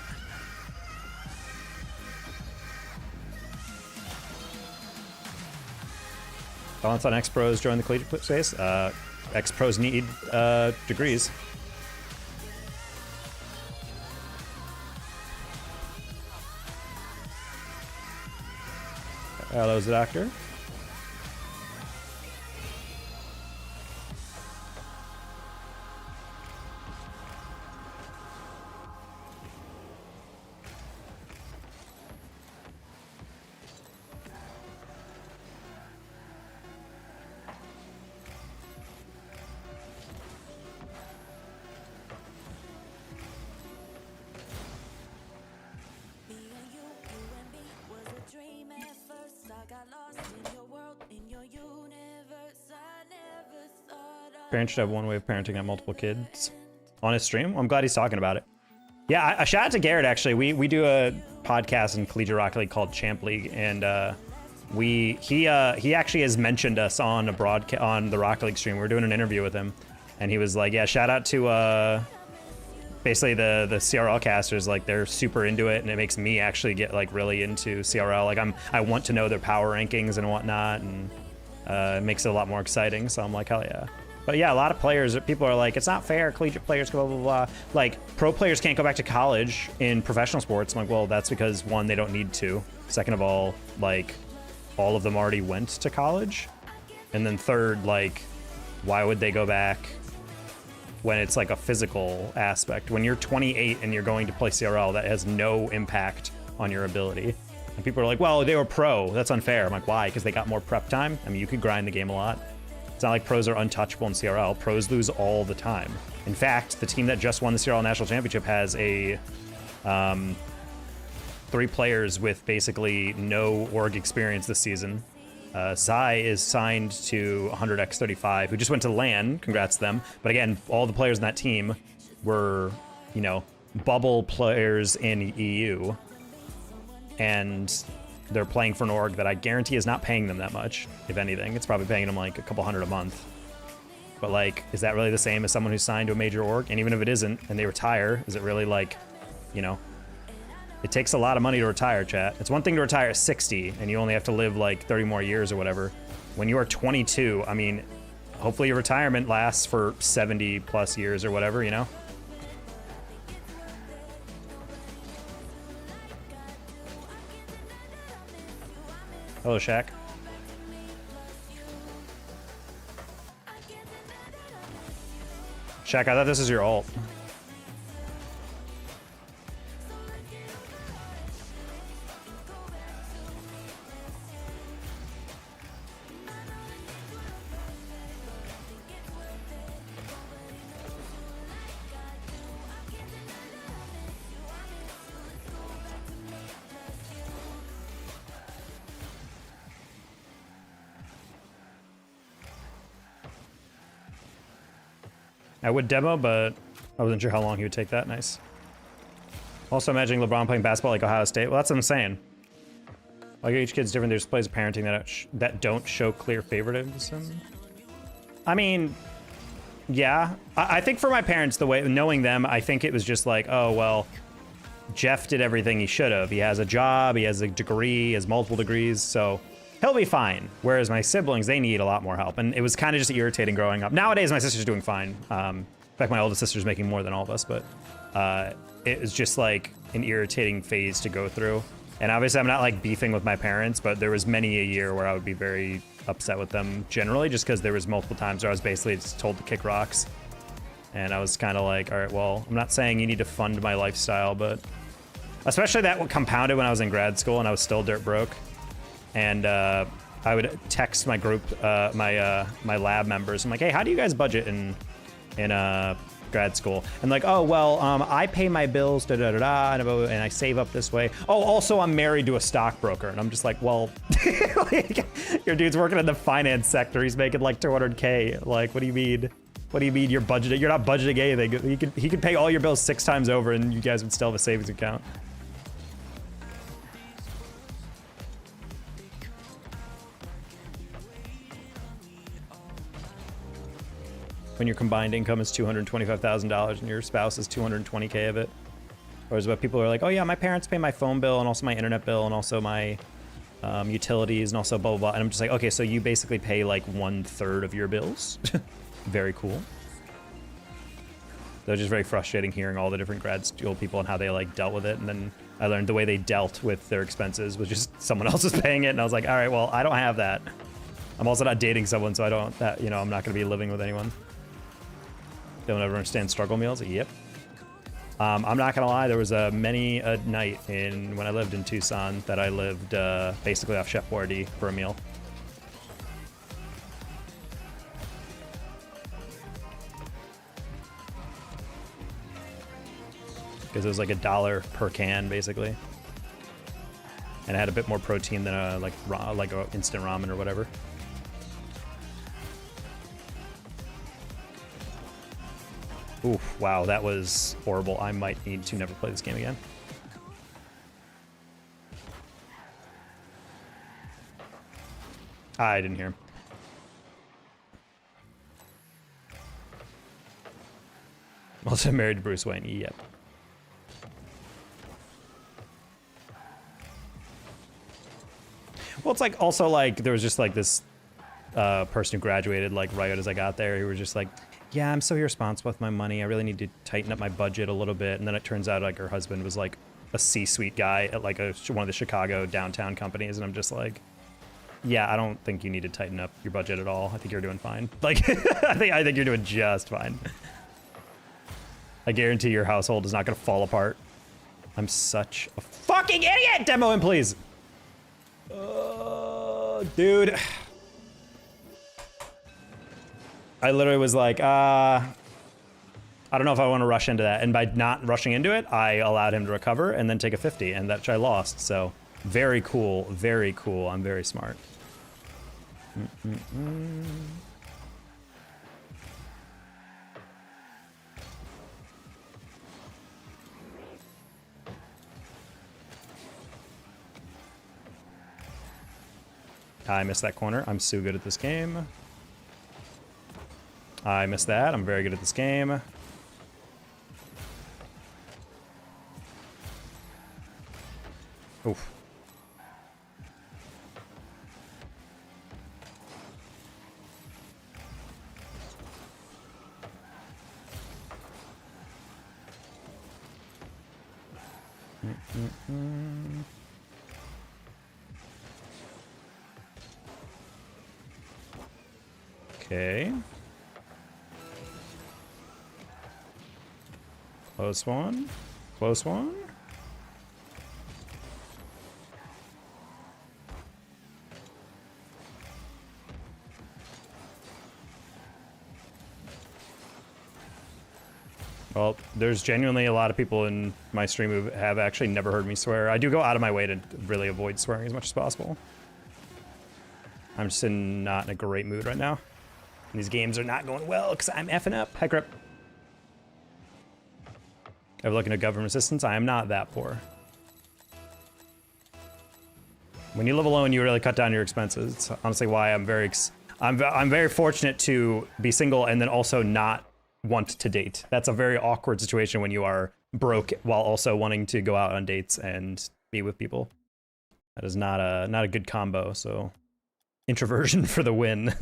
Balance on X-Pros join the collegiate space. X-Pros need degrees. Hello, the doctor. Parents should have one way of parenting at multiple kids on his stream. I'm glad he's talking about it. Yeah, a shout out to Garrett, actually. We do a podcast in Collegiate Rocket League called Champ League, and he actually has mentioned us on on the Rocket League stream. We were doing an interview with him, and he was like, yeah, shout out to basically the CRL casters. Like, they're super into it, and it makes me actually get like really into CRL. Like, I want to know their power rankings and whatnot, and it makes it a lot more exciting. So I'm like, hell yeah. But yeah, a lot of players, people are like, it's not fair, collegiate players, blah, blah, blah. Like, pro players can't go back to college in professional sports. I'm like, well, that's because, one, they don't need to. Second of all, like, all of them already went to college. And then third, like, why would they go back when it's like a physical aspect? When you're 28 and you're going to play CRL, that has no impact on your ability. And people are like, well, they were pro, that's unfair. I'm like, why? Because they got more prep time? I mean, you could grind the game a lot. It's not like pros are untouchable in CRL. Pros lose all the time. In fact, the team that just won the CRL National Championship has a 3 players with basically no org experience this season. Zai is signed to 100x35, who just went to LAN. Congrats to them. But again, all the players in that team were, you know, bubble players in EU. And they're playing for an org that I guarantee is not paying them that much. If anything, it's probably paying them like a couple hundred a month. But like, is that really the same as someone who's signed to a major org? And even if it isn't, and they retire, is it really like, you know, it takes a lot of money to retire, chat. It's one thing to retire at 60 and you only have to live like 30 more years or whatever. When you are 22, I mean, hopefully your retirement lasts for 70 plus years or whatever, you know? Hello, Shaq. Shaq, I thought this was your ult. I would demo, but I wasn't sure how long he would take that. Nice. Also imagining LeBron playing basketball like Ohio State. Well, that's what I'm saying. Like each kid's different. There's plays of parenting that don't show clear favoritism. I mean, yeah. I think for my parents, the way knowing them, I think it was just like, oh well, Jeff did everything he should have. He has a job, he has a degree, he has multiple degrees, so he'll be fine. Whereas my siblings, they need a lot more help. And it was kind of just irritating growing up. Nowadays, my sister's doing fine. In fact, my oldest sister's making more than all of us, but it was just like an irritating phase to go through. And obviously, I'm not like beefing with my parents, but there was many a year where I would be very upset with them generally, just because there was multiple times where I was basically just told to kick rocks. And I was kind of like, all right, well, I'm not saying you need to fund my lifestyle, but especially that compounded when I was in grad school and I was still dirt broke. And I would text my group, my lab members. I'm like, hey, how do you guys budget in grad school? And like, oh, well, I pay my bills, and I save up this way. Oh, also, I'm married to a stockbroker. And I'm just like, well, like, your dude's working in the finance sector. He's making like 200K. Like, what do you mean? What do you mean you're budgeting? You're not budgeting anything. He could pay all your bills 6 times over and you guys would still have a savings account. When your combined income is $225,000 and your spouse is 220K of it. Or is what people are like, oh yeah, my parents pay my phone bill and also my internet bill and also my utilities and also blah, blah, blah. And I'm just like, okay, so you basically pay like 1/3 of your bills. Very cool. So it's just very frustrating hearing all the different grad school people and how they like dealt with it. And then I learned the way they dealt with their expenses was just someone else was paying it. And I was like, all right, well, I don't have that. I'm also not dating someone, so I don't, you know, I'm not going to be living with anyone. Don't ever understand struggle meals? Yep. I'm not gonna lie, there was many a night when I lived in Tucson that I lived basically off Chef Boyardee for a meal. Because it was like $1 per can, basically. And it had a bit more protein than like a instant ramen or whatever. Oof, wow, that was horrible. I might need to never play this game again. I didn't hear him. Also married to Bruce Wayne, yep. Well, it's like also like there was just like this person who graduated like right as I got there who was just like, yeah, I'm so irresponsible with my money. I really need to tighten up my budget a little bit. And then it turns out like her husband was like a C-suite guy at like one of the Chicago downtown companies. And I'm just like, yeah, I don't think you need to tighten up your budget at all. I think you're doing fine. Like, I think you're doing just fine. I guarantee your household is not going to fall apart. I'm such a fucking idiot. Demo him, please. Dude. I literally was like, I don't know if I want to rush into that. And by not rushing into it, I allowed him to recover and then take a 50, and that I lost. So very cool, very cool. I'm very smart. I missed that corner. I'm so good at this game. I missed that. I'm very good at this game. Oof. Okay. Close one. Close one. Well, there's genuinely a lot of people in my stream who have actually never heard me swear. I do go out of my way to really avoid swearing as much as possible. I'm just not in a great mood right now. And these games are not going well because I'm effing up. Hi, Grip. Ever looking at government assistance? I am not that poor. When you live alone, you really cut down your expenses. It's honestly why I'm very fortunate to be single and then also not want to date. That's a very awkward situation when you are broke while also wanting to go out on dates and be with people. That is not a good combo. So introversion for the win.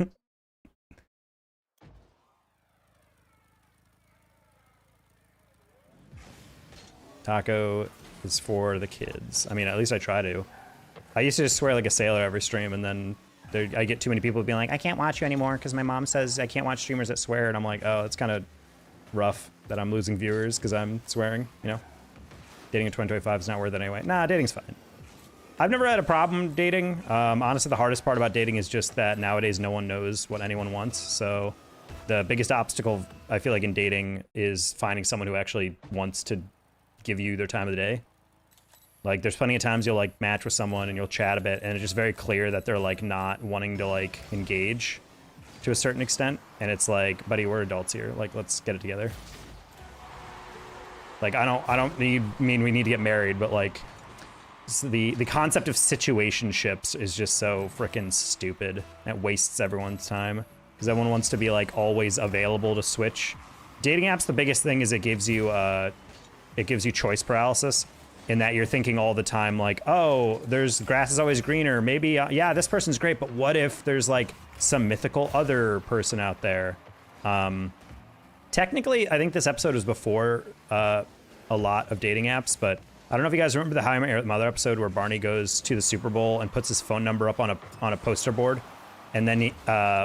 TALKO is for the kids. I mean, at least I try to. I used to just swear like a sailor every stream, and then I get too many people being like, I can't watch you anymore because my mom says I can't watch streamers that swear, and I'm like, oh, it's kind of rough that I'm losing viewers because I'm swearing, you know? Dating in 2025 is not worth it anyway. Nah, dating's fine. I've never had a problem dating. Honestly, the hardest part about dating is just that nowadays no one knows what anyone wants, so the biggest obstacle I feel like in dating is finding someone who actually wants to give you their time of the day. Like, there's plenty of times you'll like match with someone and you'll chat a bit and it's just very clear that they're like not wanting to like engage to a certain extent, and it's like, buddy, we're adults here, like let's get it together. Like, I don't mean we need to get married, but like the concept of situationships is just so freaking stupid. It wastes everyone's time because everyone wants to be like always available to switch. Dating apps, the biggest thing is it gives you choice paralysis, in that you're thinking all the time like, oh, there's grass is always greener. Maybe, yeah, this person's great, but what if there's like some mythical other person out there? Technically, I think this episode was before a lot of dating apps, but I don't know if you guys remember the How I Met Your Mother episode where Barney goes to the Super Bowl and puts his phone number up on a poster board, and then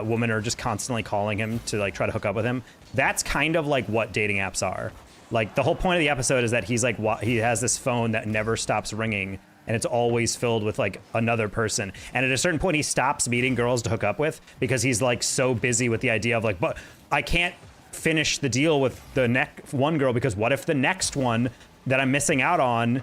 women are just constantly calling him to like try to hook up with him. That's kind of like what dating apps are. Like, the whole point of the episode is that he's like, he has this phone that never stops ringing, and it's always filled with like another person. And at a certain point, he stops meeting girls to hook up with because he's like so busy with the idea of like, but I can't finish the deal with the one girl because what if the next one that I'm missing out on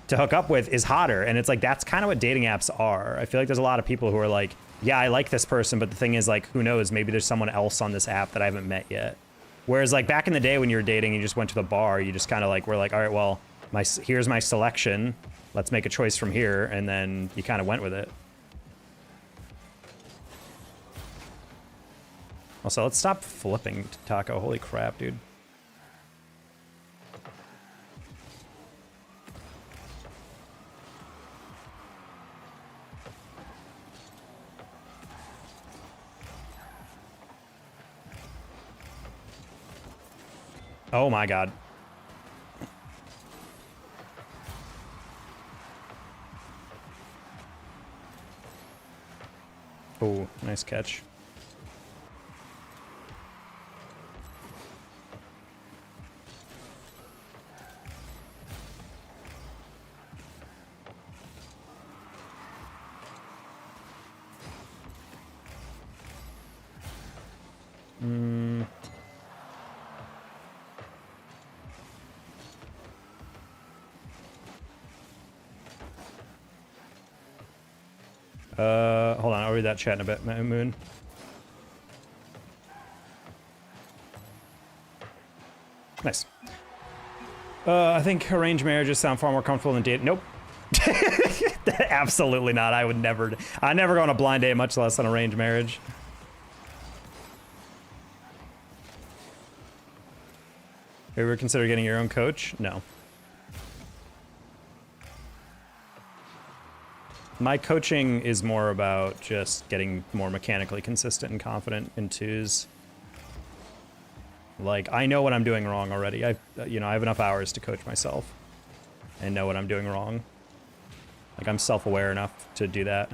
to hook up with is hotter? And it's like, that's kind of what dating apps are. I feel like there's a lot of people who are like, yeah, I like this person, but the thing is like, who knows, maybe there's someone else on this app that I haven't met yet. Whereas like back in the day when you were dating, you just went to the bar, you just kind of like were like, all right, well, here's my selection. Let's make a choice from here, and then you kind of went with it. Also, let's stop flipping TALKO. Holy crap, dude. Oh my god. Oh, nice catch. Hold on, I'll read that chat in a bit, Moon. Nice. I think arranged marriages sound far more comfortable than date. Nope. Absolutely not. I never go on a blind date, much less an arranged marriage. Have you ever considered getting your own coach? No. My coaching is more about just getting more mechanically consistent and confident in twos. Like, I know what I'm doing wrong already. I have enough hours to coach myself and know what I'm doing wrong. Like, I'm self-aware enough to do that.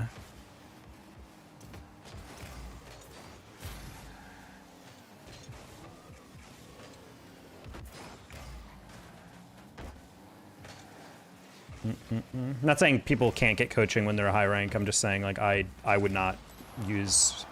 I'm not saying people can't get coaching when they're a high rank. I'm just saying, like, I would not use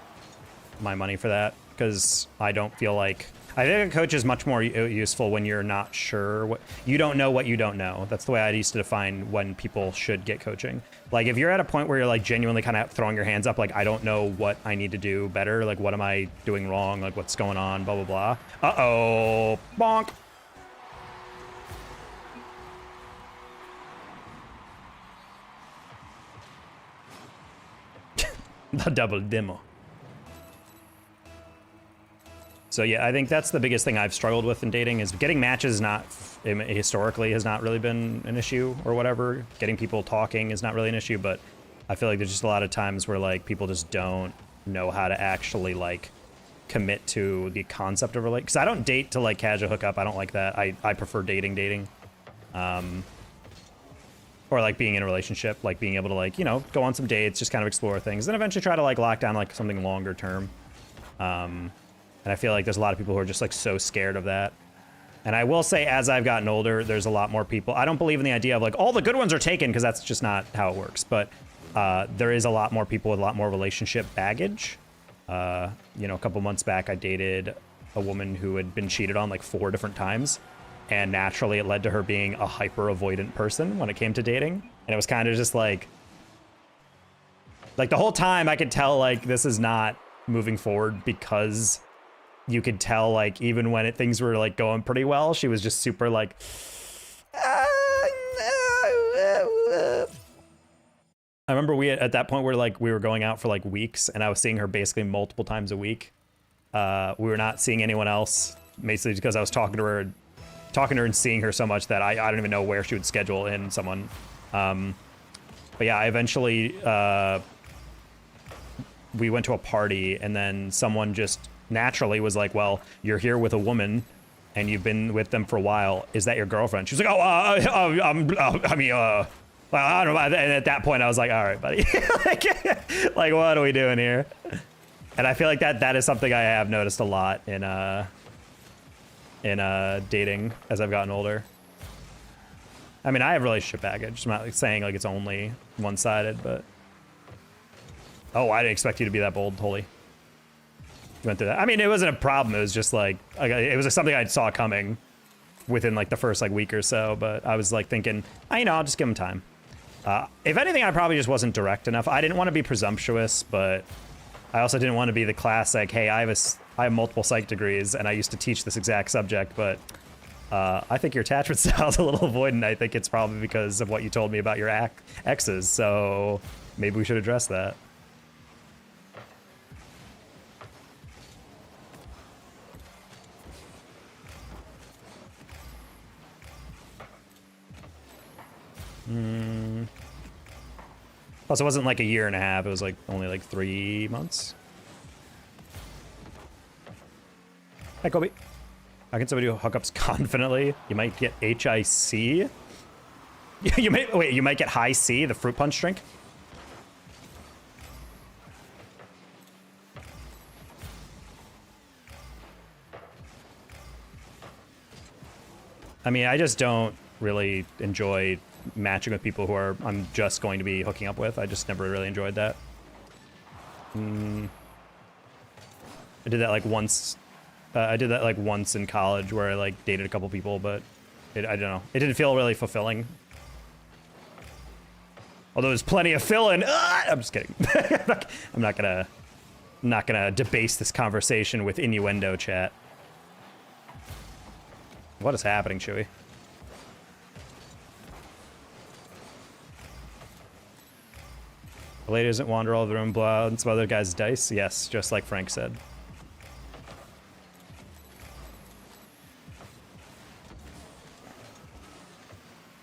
my money for that because I don't feel like... I think a coach is much more useful when you're not sure what you don't know what you don't know. That's the way I used to define when people should get coaching. Like, if you're at a point where you're like genuinely kind of throwing your hands up, like, I don't know what I need to do better. Like, what am I doing wrong? Like, what's going on? Blah, blah, blah. Uh-oh. Bonk. The double demo. So yeah, I think that's the biggest thing I've struggled with in dating is getting matches. Not historically has not really been an issue or whatever. Getting people talking is not really an issue, but I feel like there's just a lot of times where like people just don't know how to actually like commit to the concept of relate. Because I don't date to like casual hookup. I don't like that. I prefer dating. Or like being in a relationship, like being able to like, you know, go on some dates, just kind of explore things, then eventually try to like lock down like something longer term. And I feel like there's a lot of people who are just like so scared of that. And I will say, as I've gotten older, there's a lot more people. I don't believe in the idea of like all the good ones are taken, because that's just not how it works. But there is a lot more people with a lot more relationship baggage. You know, a couple months back, I dated a woman who had been cheated on like 4 different times. And naturally, it led to her being a hyper-avoidant person when it came to dating. And it was kind of just like the whole time I could tell, like, this is not moving forward, because you could tell, like, even when things were, like, going pretty well, she was just super, like... I remember at that point where, like, we were going out for, like, weeks, and I was seeing her basically multiple times a week. We were not seeing anyone else, basically because I was talking to her and seeing her so much that I don't even know where she would schedule in someone. But yeah, I eventually, we went to a party, and then someone just naturally was like, well, you're here with a woman and you've been with them for a while. Is that your girlfriend? She was like, I mean, well, I don't know. And at that point I was like, all right, buddy, like, what are we doing here? And I feel like that is something I have noticed a lot in dating as I've gotten older. I mean, I have relationship baggage. I'm not like saying like it's only one-sided, but... Oh, I didn't expect you to be that bold, Holy. You went through that. I mean, it wasn't a problem. It was just like it was something I saw coming within like the first like week or so, but I was like thinking, you know, I'll just give him time. If anything, I probably just wasn't direct enough. I didn't want to be presumptuous, but I also didn't want to be the classic, hey, I have multiple psych degrees and I used to teach this exact subject, but I think your attachment style is a little avoidant. I think it's probably because of what you told me about your exes, so maybe we should address that. Plus, it wasn't like a year and a half. It was like only like 3 months. Hi, Kobe. How can somebody do hookups confidently? You might get HIC. You might get high C, the fruit punch drink. I mean, I just don't really enjoy matching with people who I'm just going to be hooking up with. I just never really enjoyed that. I did that like once. I did that like once in college where I like dated a couple people, but I don't know. It didn't feel really fulfilling. Although there's plenty of fill-in. I'm just kidding. I'm not gonna debase this conversation with innuendo chat. What is happening, Chewy? The lady doesn't wander all over the room, blow out some other guy's dice. Yes, just like Frank said.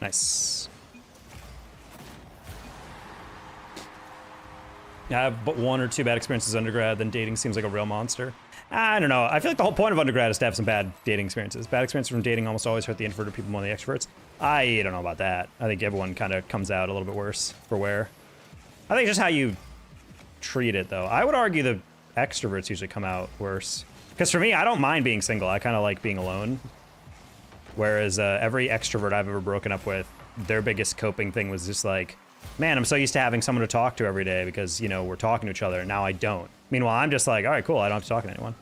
Nice. I have but 1 or 2 bad experiences undergrad, then dating seems like a real monster. I don't know. I feel like the whole point of undergrad is to have some bad dating experiences. Bad experiences from dating almost always hurt the introverted people more than the extroverts. I don't know about that. I think everyone kind of comes out a little bit worse for wear. I think just how you treat it, though. I would argue the extroverts usually come out worse. Because for me, I don't mind being single. I kind of like being alone. Whereas every extrovert I've ever broken up with, their biggest coping thing was just like, man, I'm so used to having someone to talk to every day because, you know, we're talking to each other, and now I don't. Meanwhile, I'm just like, all right, cool, I don't have to talk to anyone.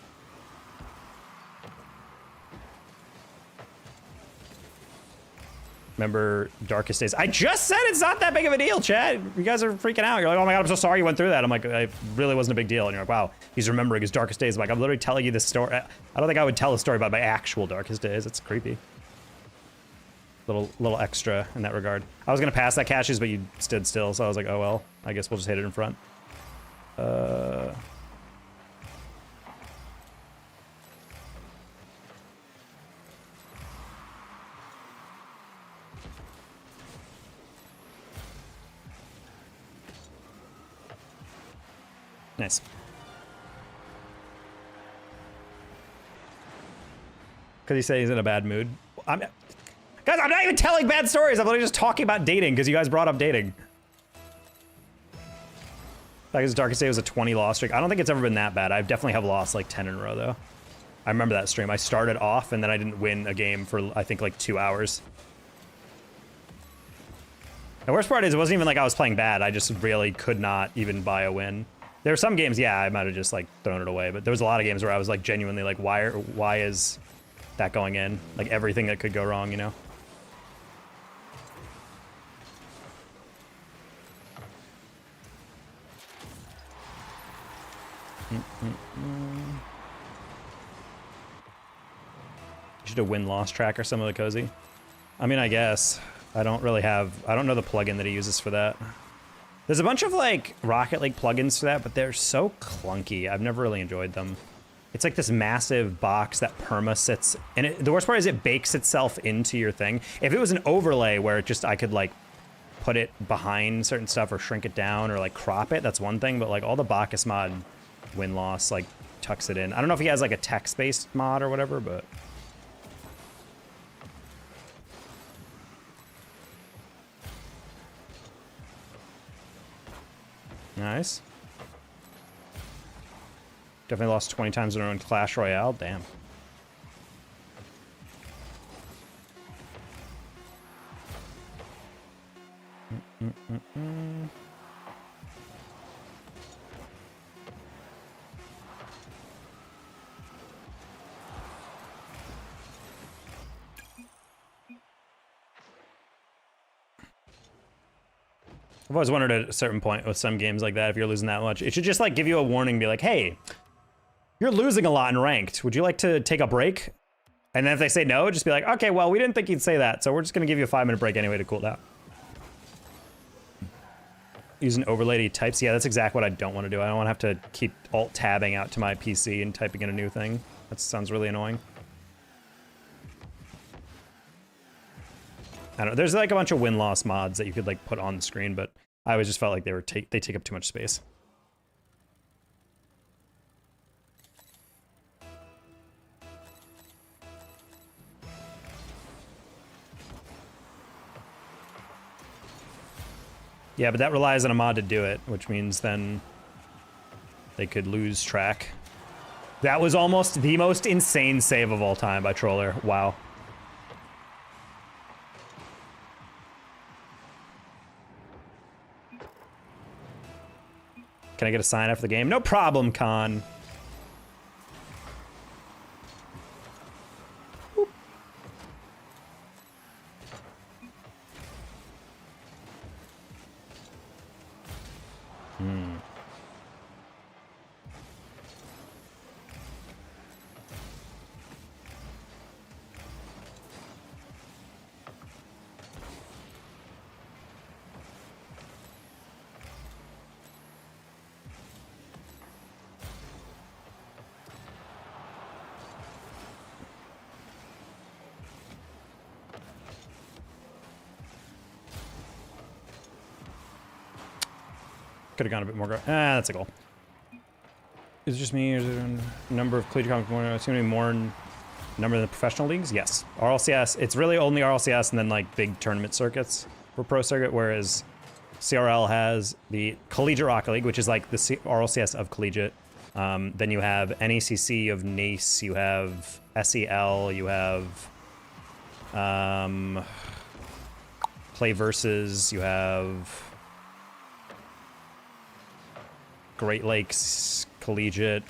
Remember Darkest Days? I just said it's not that big of a deal, Chad. You guys are freaking out. You're like, oh my god, I'm so sorry you went through that. I'm like, it really wasn't a big deal. And you're like, wow, he's remembering his darkest days. I'm like, I'm literally telling you this story. I don't think I would tell a story about my actual darkest days. It's creepy. Little extra in that regard. I was gonna pass that Cashews, but you stood still, so I was like, oh well, I guess we'll just hit it in front. Nice. Because he said he's in a bad mood. Guys, I'm not even telling bad stories. I'm literally just talking about dating because you guys brought up dating. Like his darkest day was a 20 loss streak. I don't think it's ever been that bad. I definitely have lost like 10 in a row though. I remember that stream. I started off and then I didn't win a game for I think like 2 hours. The worst part is it wasn't even like I was playing bad. I just really could not even buy a win. There were some games, yeah, I might have just like thrown it away, but there was a lot of games where I was like genuinely like, why is that going in? Like everything that could go wrong, you know? You should do a win-loss tracker, some of the cozy. I mean, I guess. I don't know the plugin that he uses for that. There's a bunch of like Rocket League plugins for that, but they're so clunky. I've never really enjoyed them. It's like this massive box that perma sits, and the worst part is it bakes itself into your thing. If it was an overlay where it just I could like put it behind certain stuff or shrink it down or like crop it, that's one thing, but like all the Bacchus mod win-loss like tucks it in. I don't know if he has like a text-based mod or whatever, but nice. Definitely lost 20 times in a row in Clash Royale. Damn. I've always wondered at a certain point with some games like that, if you're losing that much, it should just like give you a warning, be like, hey, you're losing a lot in ranked. Would you like to take a break? And then if they say no, just be like, okay, well, we didn't think you'd say that, so we're just gonna give you a 5-minute break anyway to cool down. Using overlay types, yeah, that's exactly what I don't want to do. I don't want to have to keep alt-tabbing out to my PC and typing in a new thing. That sounds really annoying. I don't know, there's like a bunch of win-loss mods that you could like put on the screen, but I always just felt like they take up too much space. Yeah, but that relies on a mod to do it, which means then they could lose track. That was almost the most insane save of all time by Troller. Wow. Can I get a sign after the game? No problem, Khan. Could have gone a bit more. That's a goal. Is it just me, or is it a number of collegiate comics more? It's going to be more number than the professional leagues? Yes. RLCS, it's really only RLCS and then like big tournament circuits for Pro Circuit, whereas CRL has the Collegiate Rocket League, which is like the RLCS of collegiate. Then you have NACC of NACE, you have SEL, you have Play Versus, you have Great Lakes Collegiate,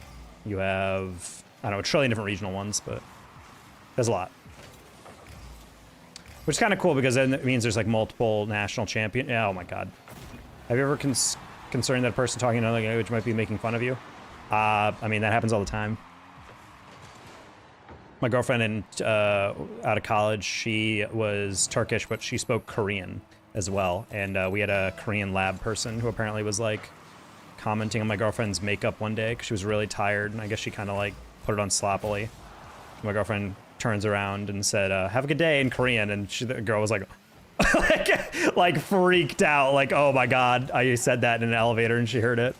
you have, I don't know, a trillion different regional ones, but there's a lot. Which is kind of cool because then it means there's like multiple national champion. Oh my god. Have you ever concerned that a person talking another language might be making fun of you? I mean, that happens all the time. My girlfriend out of college, she was Turkish, but she spoke Korean as well. And we had a Korean lab person who apparently was like commenting on my girlfriend's makeup one day because she was really tired. And I guess she kind of like put it on sloppily. My girlfriend turns around and said, have a good day in Korean. And the girl was like, like freaked out. Like, oh my God, I said that in an elevator and she heard it.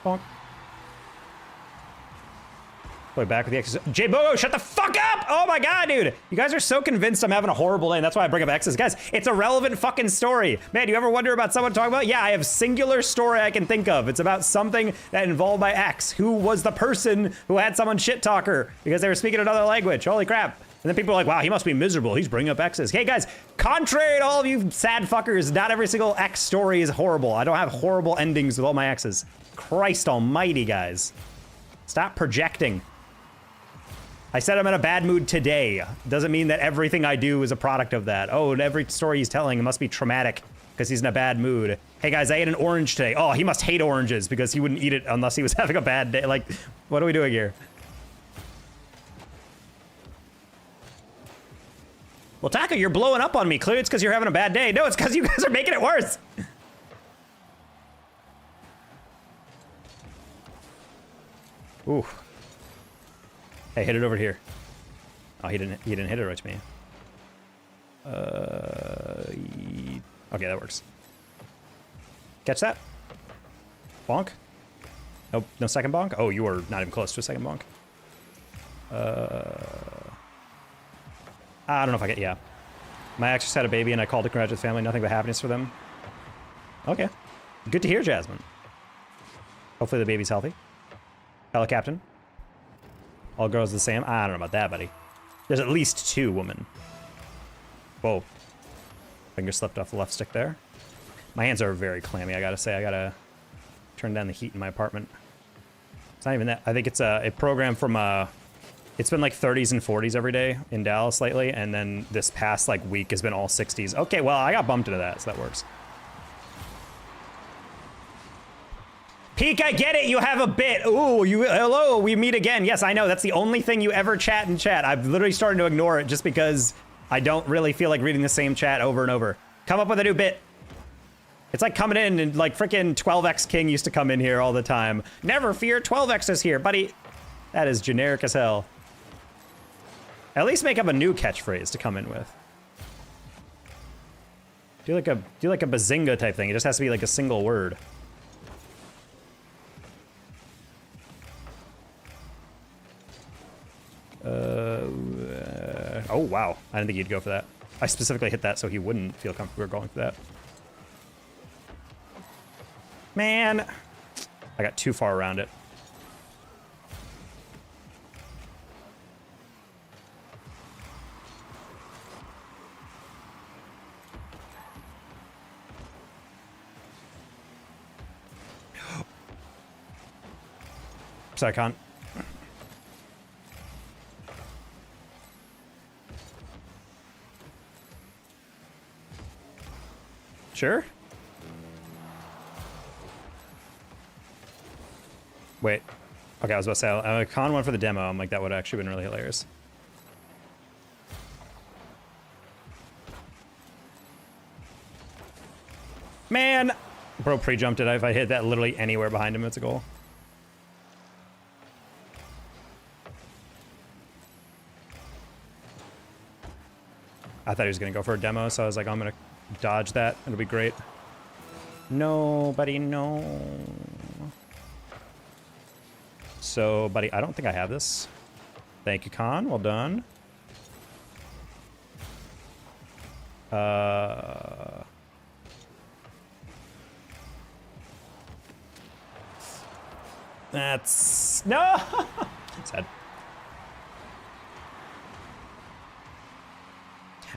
Bonk. Boy, back with the X's. J Bogo, shut the fuck up! Oh my god, dude! You guys are so convinced I'm having a horrible day, and that's why I bring up X's. Guys, it's a relevant fucking story. Man, you ever wonder about someone talking about? Yeah, I have singular story I can think of. It's about something that involved my ex, who was the person who had someone shit talk her because they were speaking another language. Holy crap. And then people are like, wow, he must be miserable. He's bringing up X's. Hey guys, contrary to all of you sad fuckers, not every single X story is horrible. I don't have horrible endings with all my X's. Christ almighty, guys. Stop projecting. I said I'm in a bad mood today. Doesn't mean that everything I do is a product of that. Oh, and every story he's telling must be traumatic because he's in a bad mood. Hey guys, I ate an orange today. Oh, he must hate oranges because he wouldn't eat it unless he was having a bad day. Like, what are we doing here? Well, Taka, you're blowing up on me. Clearly it's because you're having a bad day. No, it's because you guys are making it worse. Ooh. Hey, hit it over here. Oh, he didn't hit it right to me. Okay, that works. Catch that. Bonk. Nope, no second bonk. Oh, you were not even close to a second bonk. I don't know if I get, yeah. My ex just had a baby and I called to congratulate the family. Nothing but happiness for them. Okay. Good to hear, Jasmine. Hopefully the baby's healthy. Hello, Captain. All girls the same? I don't know about that, buddy. There's at least 2 women. Whoa. Finger slipped off the left stick there. My hands are very clammy, I gotta say. I gotta turn down the heat in my apartment. It's not even that. I think it's a program from it's been like 30s and 40s every day in Dallas lately, and then this past like week has been all 60s. Okay, well, I got bumped into that, so that works. Peek, I get it, you have a bit. Ooh, hello, we meet again. Yes, I know, that's the only thing you ever chat in chat. I've literally started to ignore it just because I don't really feel like reading the same chat over and over. Come up with a new bit. It's like coming in and like freaking 12X King used to come in here all the time. Never fear, 12X is here, buddy. That is generic as hell. At least make up a new catchphrase to come in with. Do like a bazinga type thing. It just has to be like a single word. Oh wow, I didn't think he'd go for that. I specifically hit that so he wouldn't feel comfortable going for that. Man, I got too far around it. Sorry, Con. Sure? Wait. Okay, I was about to say, Con went for the demo. I'm like, that would have actually been really hilarious. Man! Bro pre-jumped it. If I hit that literally anywhere behind him, it's a goal. I thought he was going to go for a demo, so I was like, I'm going to dodge that. It'll be great. No, buddy, no. So, buddy, I don't think I have this. Thank you, Khan. Well done. That's... No! Sad.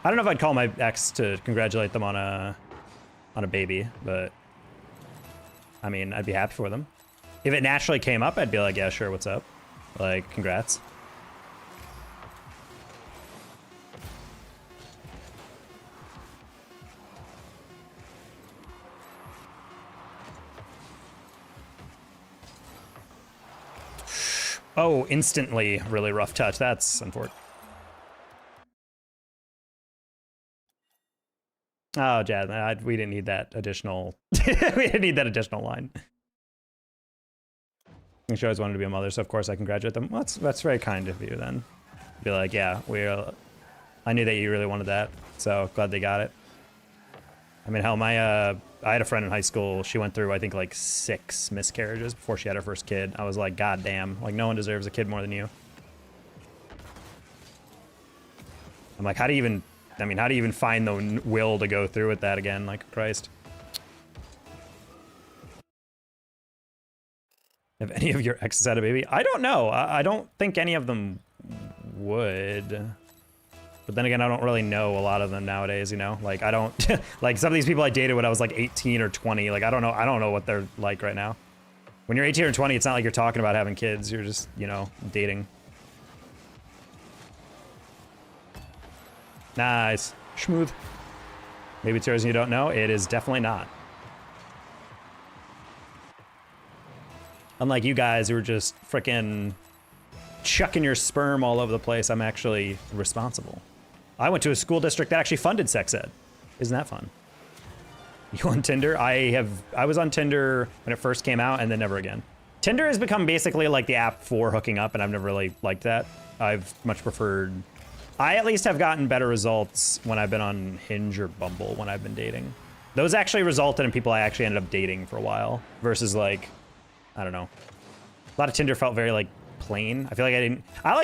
I don't know if I'd call my ex to congratulate them on a baby, but I mean, I'd be happy for them. If it naturally came up, I'd be like, yeah, sure, what's up? Like, congrats. Oh, instantly really rough touch. That's unfortunate. Oh, Jad, we didn't need that additional. We didn't need that additional line. She always wanted to be a mother, so of course I congratulate them. Well, that's very kind of you then. Be like, yeah, I knew that you really wanted that, so glad they got it. I mean, hell, I had a friend in high school. She went through, I think, like 6 miscarriages before she had her first kid. I was like, God damn, like no one deserves a kid more than you. I'm like, how do you even find the will to go through with that again? Like, Christ. Have any of your exes had a baby? I don't know. I don't think any of them would. But then again, I don't really know a lot of them nowadays, you know? Like, I don't... like, some of these people I dated when I was, like, 18 or 20, like, I don't know what they're like right now. When you're 18 or 20, it's not like you're talking about having kids. You're just, you know, dating. Nice. Smooth. Maybe it's yours and you don't know. It is definitely not. Unlike you guys who are just frickin' chucking your sperm all over the place, I'm actually responsible. I went to a school district that actually funded sex ed. Isn't that fun? You on Tinder? I was on Tinder when it first came out and then never again. Tinder has become basically like the app for hooking up, and I've never really liked that. I've much preferred... I at least have gotten better results when I've been on Hinge or Bumble when I've been dating. Those actually resulted in people I actually ended up dating for a while versus like, I don't know. A lot of Tinder felt very like plain. I feel like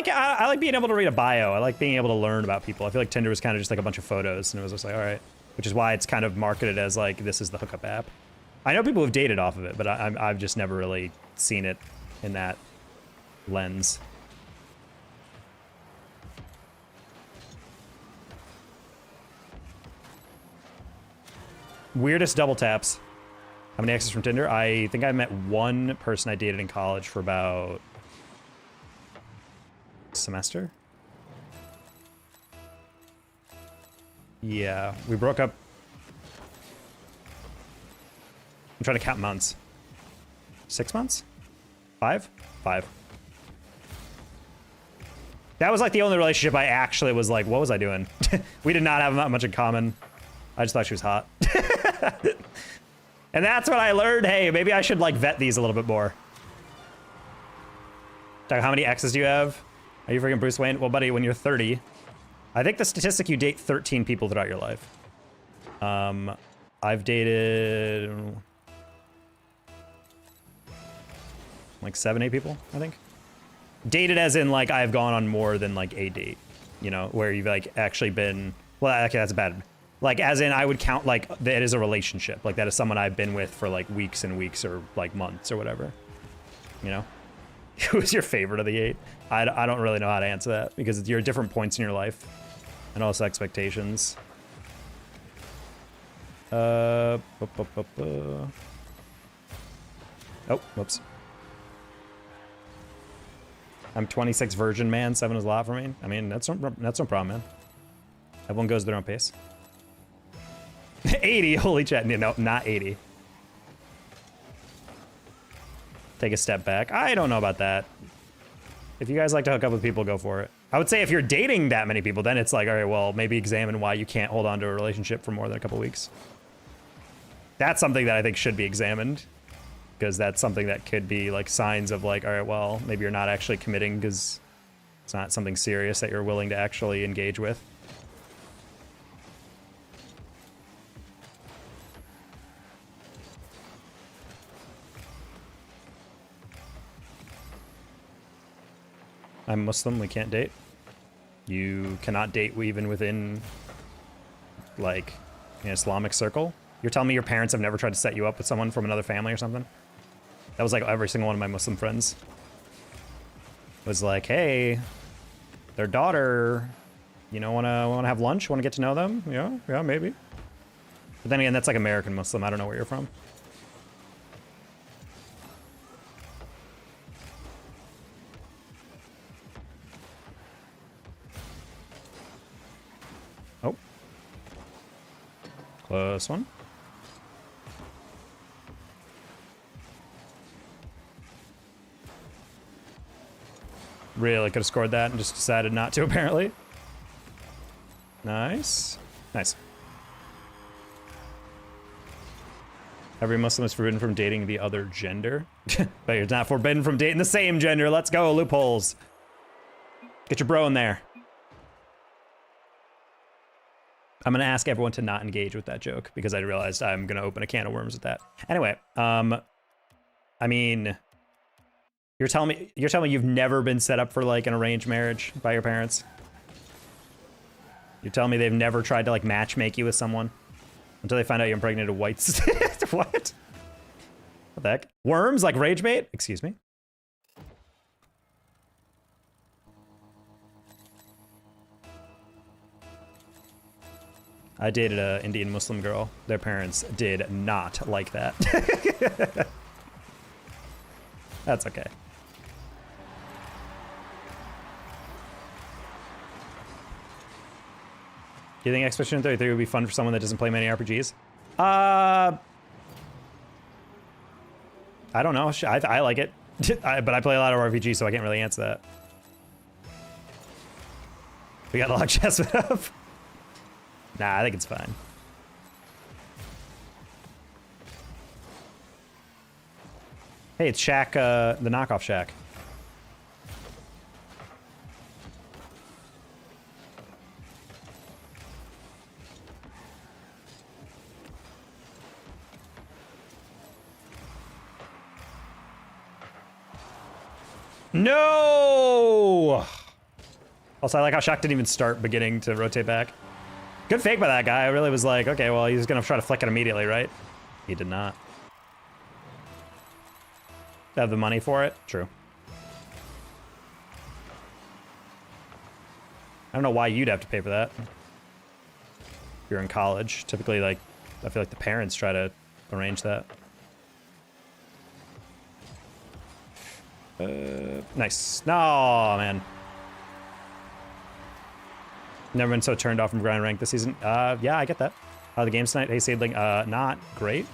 I like being able to read a bio. I like being able to learn about people. I feel like Tinder was kind of just like a bunch of photos and it was just like, all right. Which is why it's kind of marketed as like, this is the hookup app. I know people who've dated off of it, but I've just never really seen it in that lens. Weirdest double taps. How many exes from Tinder? I think I met one person I dated in college for about a semester. Yeah, we broke up. I'm trying to count months. 6 months? 5? 5. That was like the only relationship I actually was like, what was I doing? We did not have that much in common. I just thought she was hot. And that's when I learned, hey, maybe I should like vet these a little bit more. How many exes do you have? Are you freaking Bruce Wayne? Well, buddy, when you're 30, I think the statistic you date 13 people throughout your life. I've dated like 7, 8 people, I think. Dated as in like I've gone on more than like a date, you know, where you've like actually been, well, okay, that's bad. Like, as in, I would count, like, that is a relationship. Like, that is someone I've been with for, like, weeks and weeks or, like, months or whatever. You know? Who's your favorite of the 8? I don't really know how to answer that because you're at different points in your life and also expectations. Oh, whoops. I'm 26 virgin, man. 7 is a lot for me. I mean, that's no problem, man. Everyone goes their own pace. 80, holy chat. No, not 80. Take a step back. I don't know about that. If you guys like to hook up with people, go for it. I would say if you're dating that many people, then it's like, all right, well, maybe examine why you can't hold on to a relationship for more than a couple weeks. That's something that I think should be examined. Because that's something that could be like signs of like, all right, well, maybe you're not actually committing because it's not something serious that you're willing to actually engage with. I'm Muslim, we can't date. You cannot date even within, like, an Islamic circle. You're telling me your parents have never tried to set you up with someone from another family or something? That was like every single one of my Muslim friends. Was like, hey, their daughter, you know, wanna have lunch? Wanna get to know them? Yeah, maybe. But then again, that's like American Muslim. I don't know where you're from. Oh. Close one. Really could have scored that and just decided not to, apparently. Nice. Nice. Every Muslim is forbidden from dating the other gender. But you're not forbidden from dating the same gender. Let's go, loopholes. Get your bro in there. I'm gonna ask everyone to not engage with that joke because I realized I'm gonna open a can of worms with that. Anyway, I mean, you're telling me you've never been set up for like an arranged marriage by your parents? You're telling me they've never tried to like matchmake you with someone until they find out you're impregnated a white what? What the heck? Worms like rage bait? Excuse me. I dated an Indian Muslim girl. Their parents did not like that. That's okay. Do you think Expedition 33 would be fun for someone that doesn't play many RPGs? I don't know. I like it. But I play a lot of RPGs, so I can't really answer that. We got a log chest up. Nah, I think it's fine. Hey, it's Shaq, the knockoff Shaq. No! Also, I like how Shaq didn't even start beginning to rotate back. Good fake by that guy. I really was like, okay, well, he's gonna try to flick it immediately, right? He did not. Have the money for it? True. I don't know why you'd have to pay for that. If you're in college. Typically, like, I feel like the parents try to arrange that. Nice. No, man. Never been so turned off from grind rank this season. Yeah, I get that. How are the games tonight? Hey, Seedling. Not great.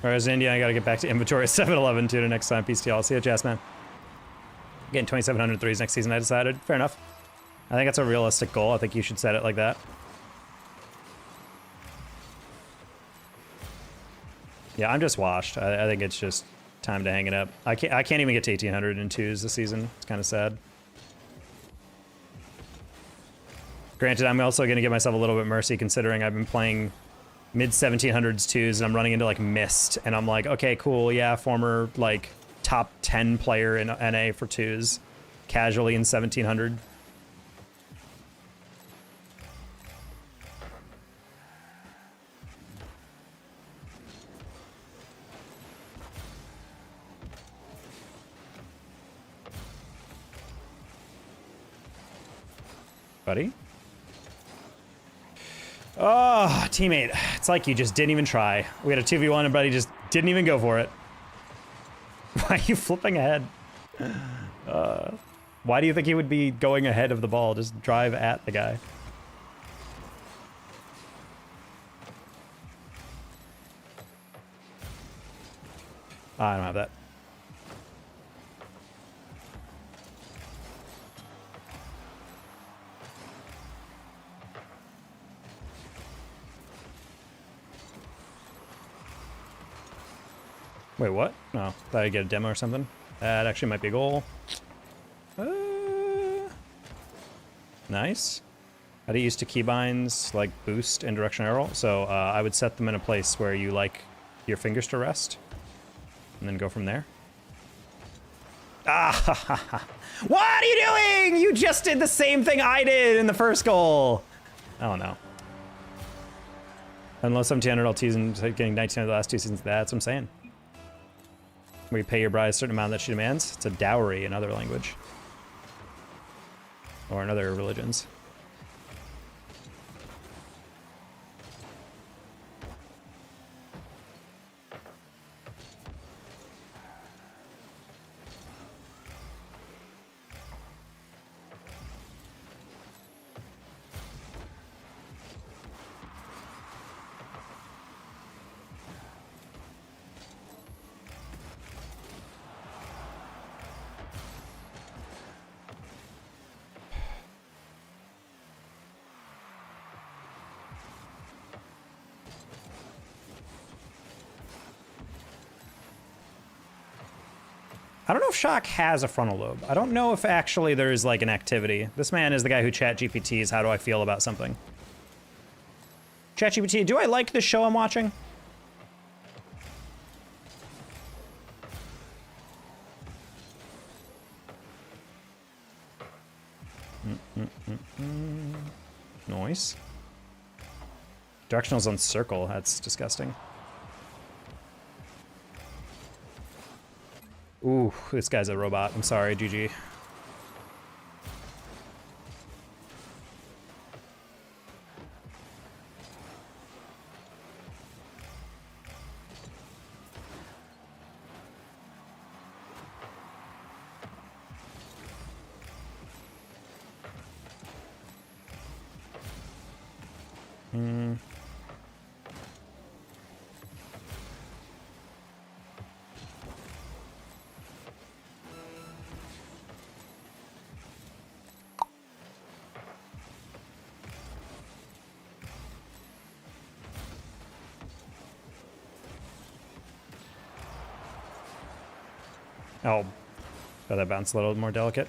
Whereas India, I gotta get back to inventory 7-11 too next time. Peace to y'all. See ya, Jazz, man. Getting 2,700 threes next season, I decided. Fair enough. I think that's a realistic goal. I think you should set it like that. Yeah, I'm just washed. I think it's just time to hang it up. I can't even get to 1,800 in twos this season. It's kind of sad. Granted, I'm also gonna give myself a little bit mercy considering I've been playing mid 1700s twos and I'm running into like Mist and I'm like, okay, cool, yeah, former like top 10 player in NA for twos, casually in 1700. Buddy? Oh, teammate. It's like you just didn't even try. We had a 2v1 and buddy just didn't even go for it. Why are you flipping ahead? Why do you think he would be going ahead of the ball? Just drive at the guy. I don't have that. Wait, what? No, thought I'd get a demo or something. That actually might be a goal. Nice. How do you use to keybinds like boost and direction arrow? So I would set them in a place where you like your fingers to rest, and then go from there. Ah, ha, ha, ha. What are you doing? You just did the same thing I did in the first goal. Oh no. Unless 1700 LTs and getting 19 of the last 2 seasons. That's what I'm saying. Where you pay your bride a certain amount that she demands. It's a dowry in other language. Or in other religions. I don't know if Shock has a frontal lobe. I don't know if actually there's like an activity. This man is the guy who ChatGPTs how do I feel about something. ChatGPT, do I like the show I'm watching? Noise. Directional's on circle. That's disgusting. Ooh, this guy's a robot. I'm sorry, GG. Oh, got that bounce a little more delicate.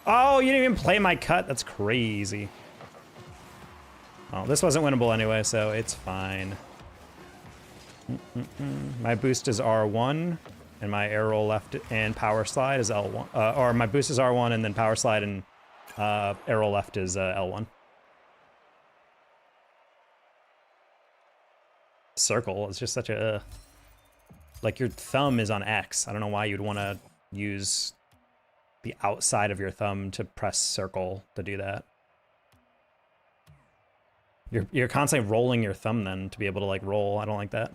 Oh, you didn't even play my cut? That's crazy. Oh, this wasn't winnable anyway, so it's fine. My boost is R1, and my arrow left and power slide is L1. Or my boost is R1, and then power slide and arrow left is L1. Circle is just such a... like, your thumb is on X. I don't know why you'd want to use the outside of your thumb to press circle to do that. You're constantly rolling your thumb then to be able to, like, roll. I don't like that.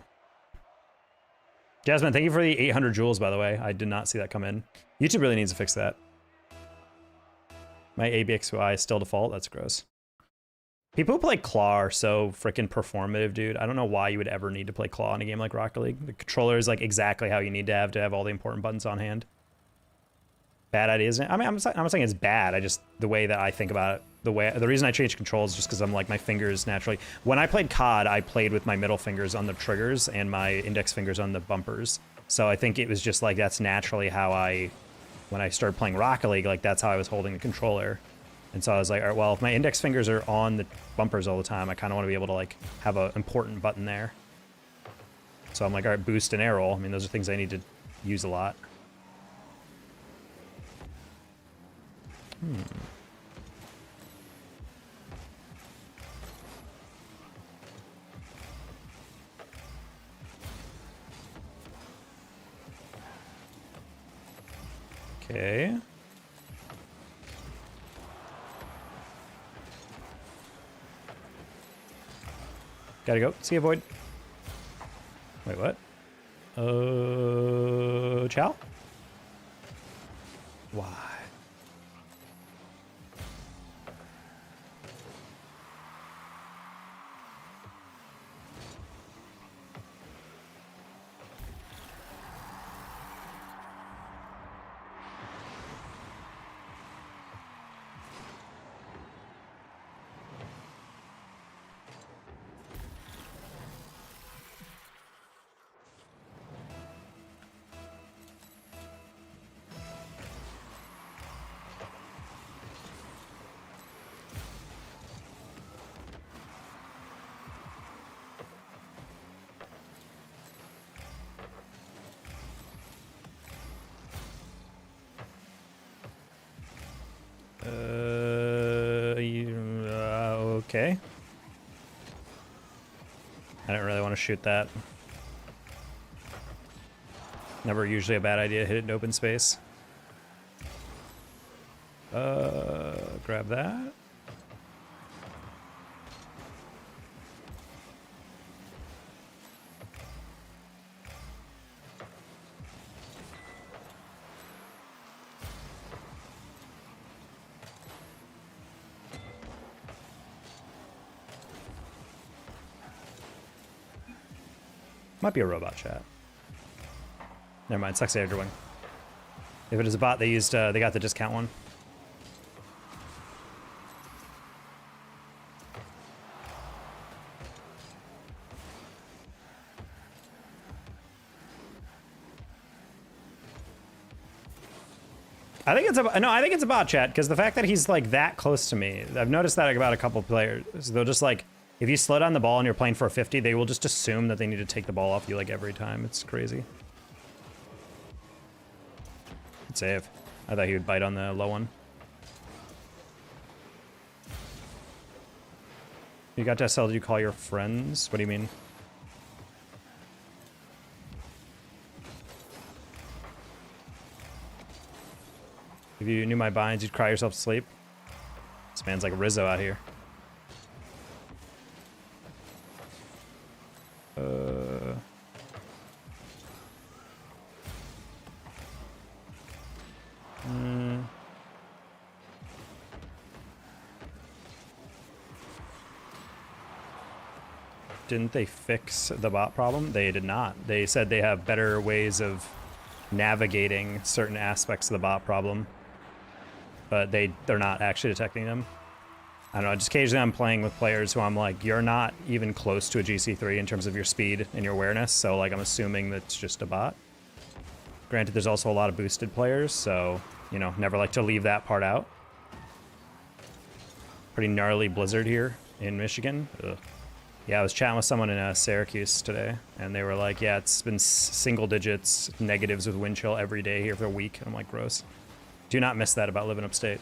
Jasmine, thank you for the 800 joules, by the way. I did not see that come in. YouTube really needs to fix that. My ABXY is still default. That's gross. People who play Claw are so freaking performative, dude. I don't know why you would ever need to play Claw in a game like Rocket League. The controller is like exactly how you need to have all the important buttons on hand. Bad ideas. I mean, I'm not saying it's bad. I just, the way that I think about it, the reason I change controls is just because I'm like, my fingers naturally. When I played COD, I played with my middle fingers on the triggers and my index fingers on the bumpers. So I think it was just like, that's naturally how when I started playing Rocket League, like that's how I was holding the controller. And so I was like, all right, well, if my index fingers are on the bumpers all the time, I kind of want to be able to like have an important button there. So I'm like, all right, boost and arrow. I mean, those are things I need to use a lot. Okay. Gotta go. See you, Void. Wait, what? Chow? Why? Okay. I didn't really want to shoot that. Never usually a bad idea to hit it in open space. Grab that. Might be a robot chat. Never mind, sexy Edgerwing. If it is a bot, they used, they got the discount one. I think it's a, no, I think it's a bot chat, because the fact that he's like that close to me, I've noticed that about a couple players. They'll just like, if you slow down the ball and you're playing for a 50, they will just assume that they need to take the ball off you like every time. It's crazy. Good save. I thought he would bite on the low one. You got to SL, did you call your friends? What do you mean? If you knew my binds, you'd cry yourself to sleep. This man's like Rizzo out here. Didn't they fix the bot problem? They did not. They said they have better ways of navigating certain aspects of the bot problem, but they're not actually detecting them. I don't know, just occasionally I'm playing with players who I'm like, you're not even close to a GC3 in terms of your speed and your awareness, so like I'm assuming that's just a bot. Granted, there's also a lot of boosted players, so, you know, never like to leave that part out. Pretty gnarly blizzard here in Michigan. Ugh. Yeah, I was chatting with someone in Syracuse today, and they were like, yeah, it's been single digits negatives with wind chill every day here for a week. I'm like, gross. Do not miss that about living upstate.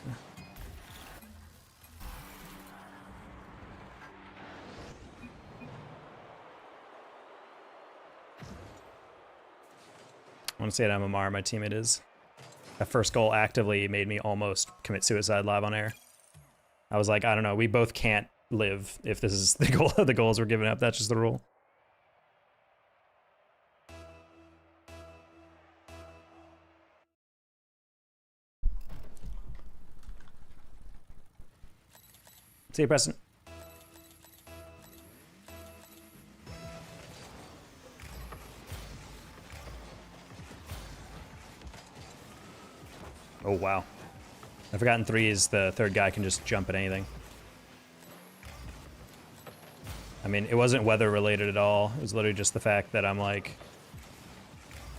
I want to say at MMR, my teammate is. That first goal actively made me almost commit suicide live on air. I was like, I don't know, we both can't live if this is the goal. The goals we're giving up. That's just the rule. See you, Preston. Oh wow! I've forgotten 3 is the third guy can just jump at anything. I mean, it wasn't weather related at all. It was literally just the fact that I'm like,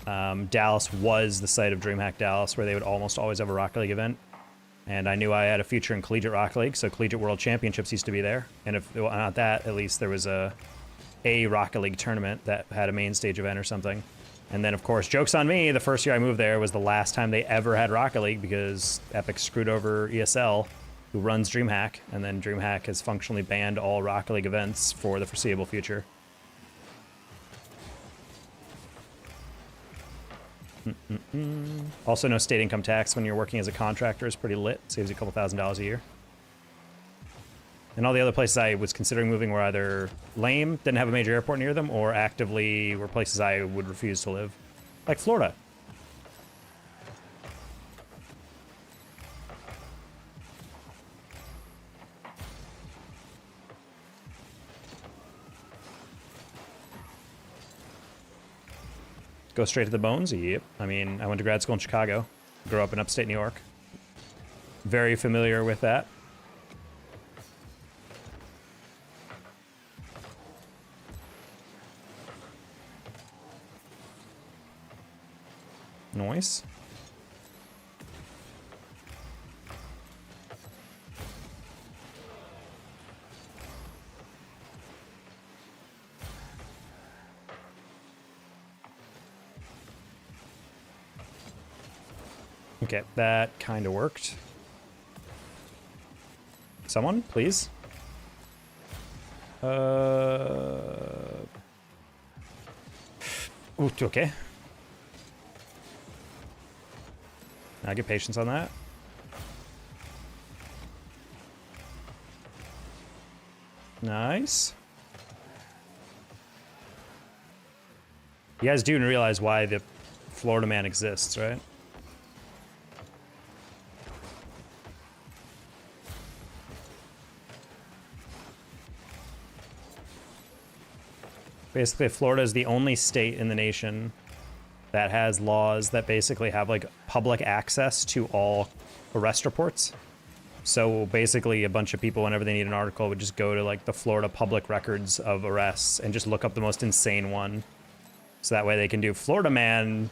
Dallas was the site of DreamHack Dallas, where they would almost always have a Rocket League event. And I knew I had a future in Collegiate Rocket League, so Collegiate World Championships used to be there. And if well, not that, at least there was a Rocket League tournament that had a main stage event or something. And then, of course, joke's on me, the first year I moved there was the last time they ever had Rocket League because Epic screwed over ESL, who runs DreamHack, and then DreamHack has functionally banned all Rocket League events for the foreseeable future. Also, no state income tax when you're working as a contractor is pretty lit. Saves you a couple $1,000s a year. And all the other places I was considering moving were either lame, didn't have a major airport near them, or actively were places I would refuse to live. Like Florida. Go straight to the bones? Yep. I mean, I went to grad school in Chicago. Grew up in upstate New York. Very familiar with that. Noise. Okay, that kind of worked. Someone, please. Okay. I get patience on that. Nice. You guys do realize why the Florida man exists, right? Basically, Florida is the only state in the nation that has laws that basically have like public access to all arrest reports. So basically a bunch of people, whenever they need an article, would just go to like the Florida public records of arrests and just look up the most insane one. So that way they can do Florida man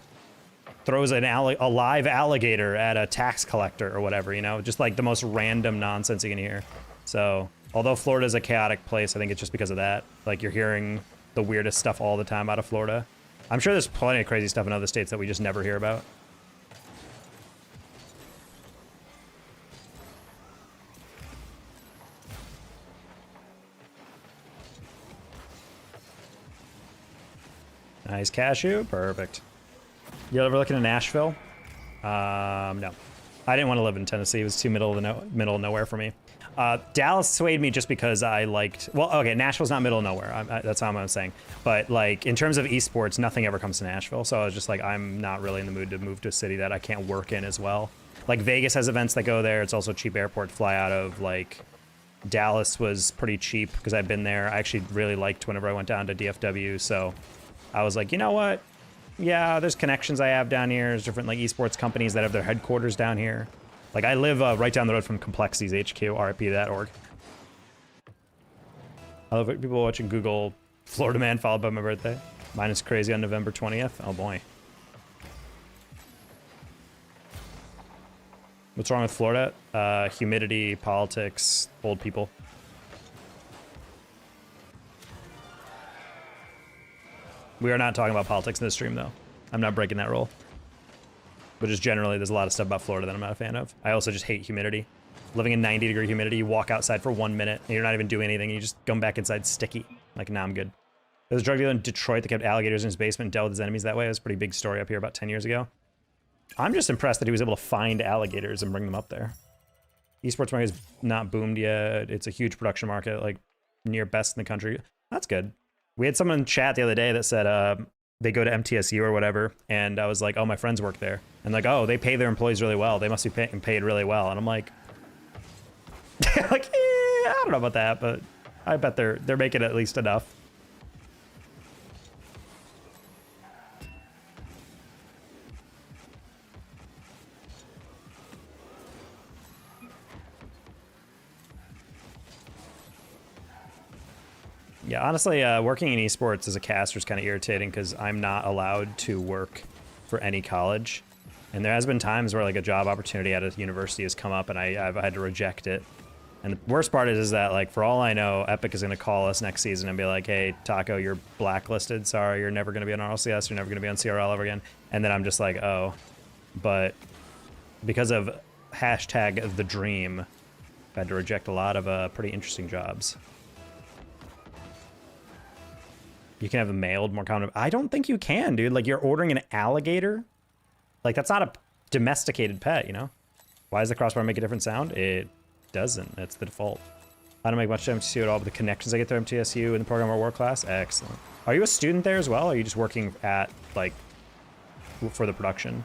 throws a live alligator at a tax collector or whatever, you know, just like the most random nonsense you can hear. So although Florida is a chaotic place, I think it's just because of that. Like you're hearing the weirdest stuff all the time out of Florida. I'm sure there's plenty of crazy stuff in other states that we just never hear about. Nice cashew, perfect. You ever looking at Nashville? No. I didn't want to live in Tennessee. It was too middle of nowhere for me. Dallas swayed me just because I liked, well, okay, Nashville's not middle of nowhere. That's how I'm saying. But like in terms of esports, nothing ever comes to Nashville. So I was just like, I'm not really in the mood to move to a city that I can't work in as well. Like Vegas has events that go there. It's also a cheap airport to fly out of. Like Dallas was pretty cheap because I've been there. I actually really liked whenever I went down to DFW. So I was like, you know what? Yeah, there's connections I have down here. There's different like esports companies that have their headquarters down here. Like I live right down the road from Complexity's HQ, RIP to that org. I love it. People watching Google Florida man followed by my birthday. Mine is crazy on November 20th. Oh boy. What's wrong with Florida? Humidity, politics, old people. We are not talking about politics in this stream though. I'm not breaking that rule. But just generally, there's a lot of stuff about Florida that I'm not a fan of. I also just hate humidity. Living in 90-degree humidity, you walk outside for 1 minute, and you're not even doing anything. You just come back inside sticky. Like, nah, I'm good. There was a drug dealer in Detroit that kept alligators in his basement and dealt with his enemies that way. It was a pretty big story up here about 10 years ago. I'm just impressed that he was able to find alligators and bring them up there. Esports market is not boomed yet. It's a huge production market, like near best in the country. That's good. We had someone in chat the other day that said, they go to MTSU or whatever, and I was like, oh, my friends work there. And like, oh, they pay their employees really well. They must be paid really well. And I'm like, like, I don't know about that, but I bet they're making at least enough. Yeah, honestly, working in esports as a caster is kind of irritating because I'm not allowed to work for any college. And there has been times where like a job opportunity at a university has come up and I've had to reject it. And the worst part is that like, for all I know, Epic is going to call us next season and be like, hey, TALKO, you're blacklisted. Sorry, you're never going to be on RLCS. You're never going to be on CRL ever again. And then I'm just like, oh. But because of hashtag the dream, I've had to reject a lot of pretty interesting jobs. You can have them mailed more common. I don't think you can, dude. Like, you're ordering an alligator. Like, that's not a domesticated pet, you know? Why does the crossbar make a different sound? It doesn't. That's the default. I don't make much to MTSU at all, but the connections I get to MTSU in the program or war class, excellent. Are you a student there as well? Or are you just working at, like, for the production?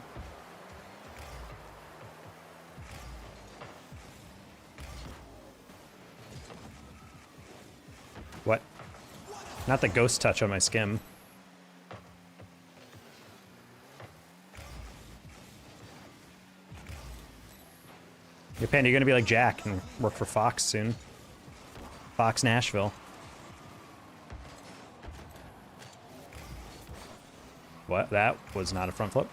What? Not the ghost touch on my skim. Hey, Panda, you're gonna be like Jack and work for Fox soon. Fox Nashville. What? That was not a front flip.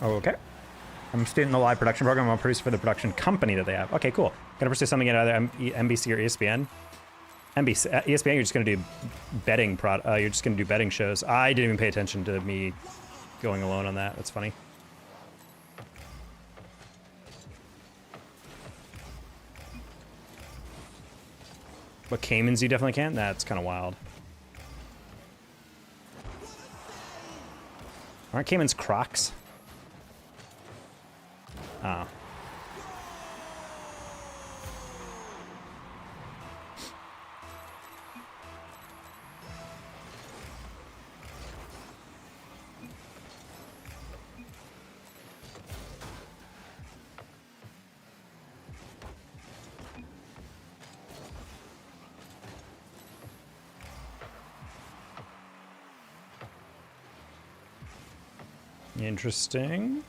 Oh, okay. I'm a student in the live production program. I'm a producer for the production company that they have. Okay, cool. Gonna pursue something at either NBC or ESPN. NBC, ESPN, you're just gonna do betting you're just gonna do betting shows. I didn't even pay attention to me going alone on that. That's funny. But Caymans, you definitely can? That's kind of wild. Aren't Caymans Crocs? Oh. Interesting.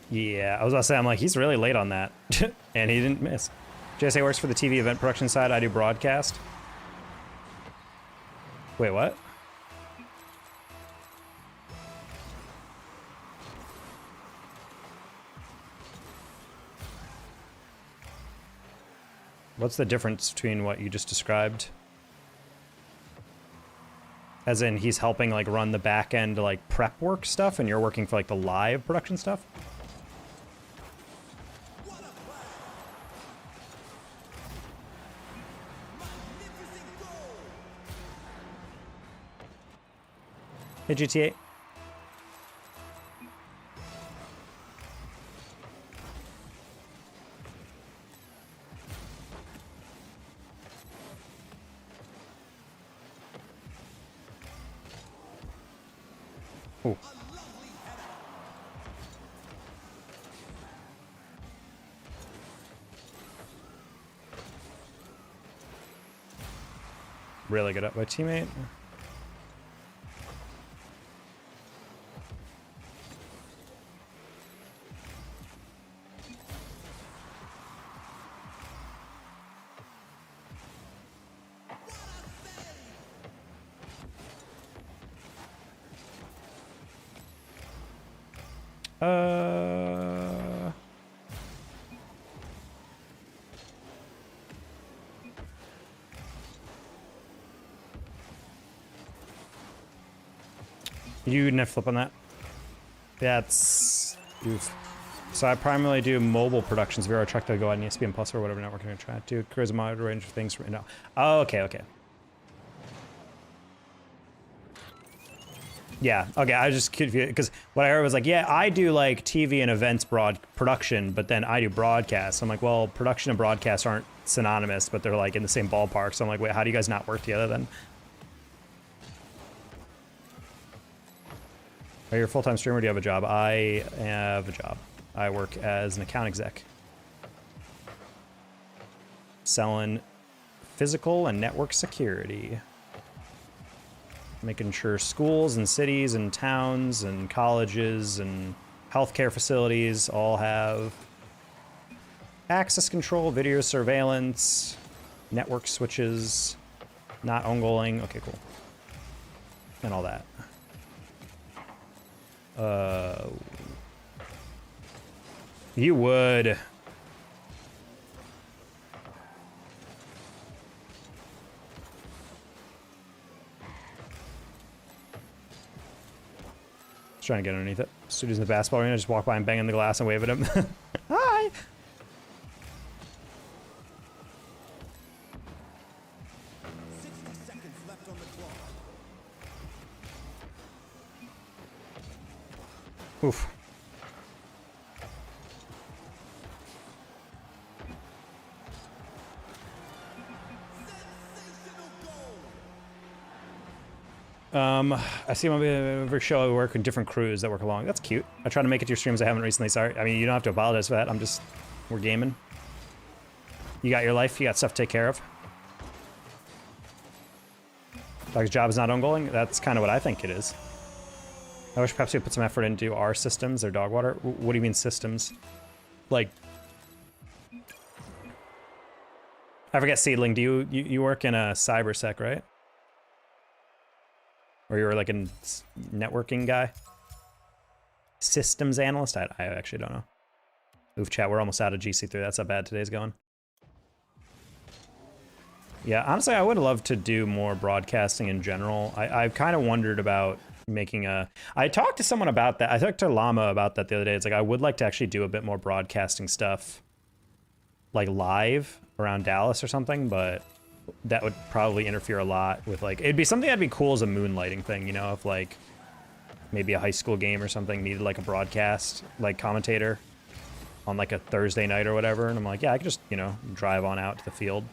Yeah, I was about to say, I'm like, he's really late on that. And he didn't miss. JSA works for the TV event production side. I do broadcast. Wait, what? What's the difference between what you just described? As in, he's helping, like, run the back end, like, prep work stuff, and you're working for, like, the live production stuff? Hey, GTA. Ooh. Really good at my teammate. You didn't have to flip on that. That's... Oof. So I primarily do mobile productions. Vero truck to go on ESPN Plus or whatever network I'm going to try to do. Charisma monitor range of things right now. Oh, okay, okay. Yeah, okay, I was just confused because what I heard was like, yeah, I do like TV and events production, but then I do broadcast. I'm like, well, production and broadcast aren't synonymous, but they're like in the same ballpark. So I'm like, wait, how do you guys not work together then? Are you a full-time streamer or do you have a job? I have a job. I work as an account exec. Selling physical and network security. Making sure schools and cities and towns and colleges and healthcare facilities all have access control, video surveillance, network switches, not ongoing. Okay, cool. And all that. You would. Just trying to get underneath it. Students in the basketball arena just walk by and bang in the glass and wave at him. Hi! Oof. I see every show I work with different crews that work along. That's cute. I try to make it to your streams. I haven't recently. Sorry. I mean, you don't have to apologize for that. We're gaming. You got your life. You got stuff to take care of. Dog's job is not ongoing. That's kind of what I think it is. I wish perhaps we put some effort into our systems, their dog water. What do you mean systems? Like, I forget, Seedling. Do you work in a cybersec, right? Or you're like a networking guy? Systems analyst? I actually don't know. Oof, chat, we're almost out of GC3. That's how bad today's going. Yeah, honestly, I would love to do more broadcasting in general. I've kind of wondered about making a... I talked to someone about that. I talked to Llama about that the other day. It's like, I would like to actually do a bit more broadcasting stuff, like live around Dallas or something, but that would probably interfere a lot with like... It'd be something that'd be cool as a moonlighting thing, you know, if like maybe a high school game or something needed like a broadcast, like commentator on like a Thursday night or whatever. And I'm like, yeah, I could just, you know, drive on out to the field.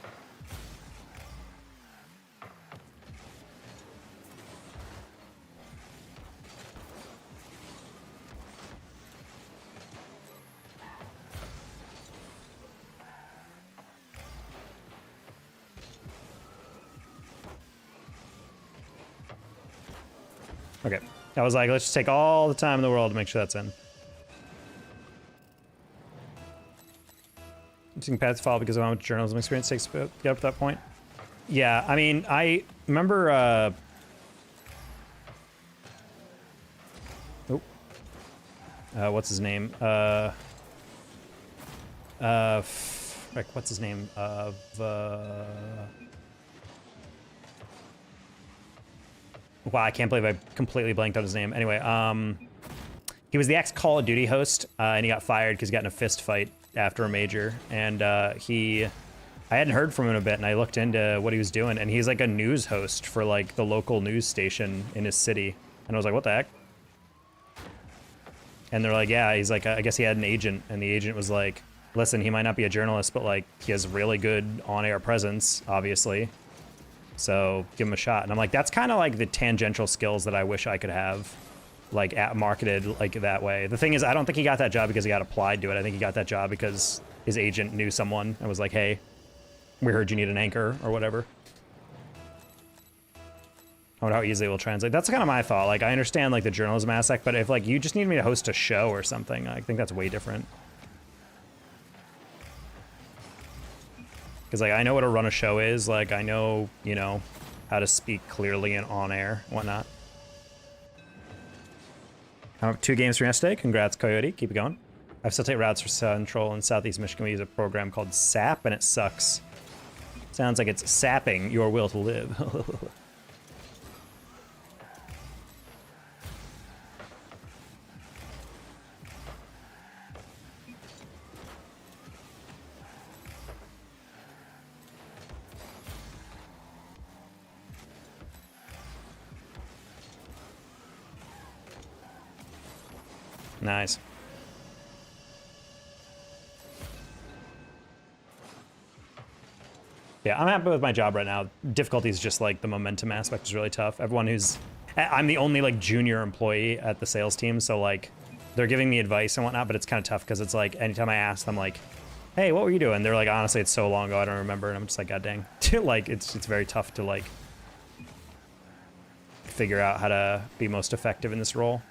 Okay. I was like, let's just take all the time in the world to make sure that's in. Using Pat's fault because of how much journalism experience takes to get up to that point. Yeah, I mean, I remember, what's his name? Frick, what's his name? Wow, I can't believe I completely blanked on his name. Anyway, he was the ex-Call of Duty host, and he got fired because he got in a fist fight after a major. And I hadn't heard from him in a bit, and I looked into what he was doing, and he's like a news host for like the local news station in his city. And I was like, what the heck? And they're like, yeah, he's like, I guess he had an agent, and the agent was like, listen, he might not be a journalist, but like he has really good on-air presence, obviously. So give him a shot. And I'm like, that's kind of like the tangential skills that I wish I could have, like marketed like that way. The thing is, I don't think he got that job because he got applied to it. I think he got that job because his agent knew someone and was like, hey, we heard you need an anchor or whatever. I wonder how easily it will translate. That's kind of my thought. Like, I understand like the journalism aspect, but if like you just need me to host a show or something, I think that's way different. Because, like, I know what a run a show is. Like, I know, you know, how to speak clearly and on air and whatnot. I'm up 2 games from yesterday. Congrats, Coyote. Keep it going. I still take routes for Central and Southeast Michigan. We use a program called SAP, and it sucks. Sounds like it's sapping your will to live. Nice. Yeah, I'm happy with my job right now. Difficulty is just like the momentum aspect is really tough. Everyone who's... I'm the only like junior employee at the sales team, so like they're giving me advice and whatnot, but it's kind of tough because it's like anytime I ask them like, hey, what were you doing? They're like, honestly, it's so long ago, I don't remember. And I'm just like, god dang. Like, it's very tough to like figure out how to be most effective in this role.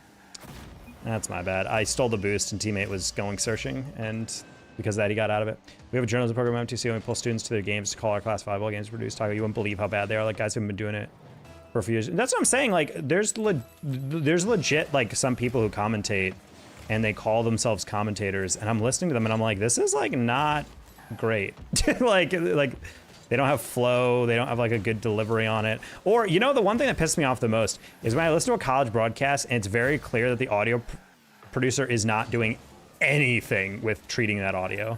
That's my bad. I stole the boost and teammate was going searching, and because of that he got out of it. We have a journalism program at MTC and we pull students to their games to call our class 5 games produced. You wouldn't believe how bad they are. Like, guys have been doing it for a few years. And that's what I'm saying. Like, there's legit like some people who commentate and they call themselves commentators, and I'm listening to them and I'm like, this is like not great. like they don't have flow. They don't have like a good delivery on it. Or, you know, the one thing that pisses me off the most is when I listen to a college broadcast and it's very clear that the audio producer is not doing anything with treating that audio.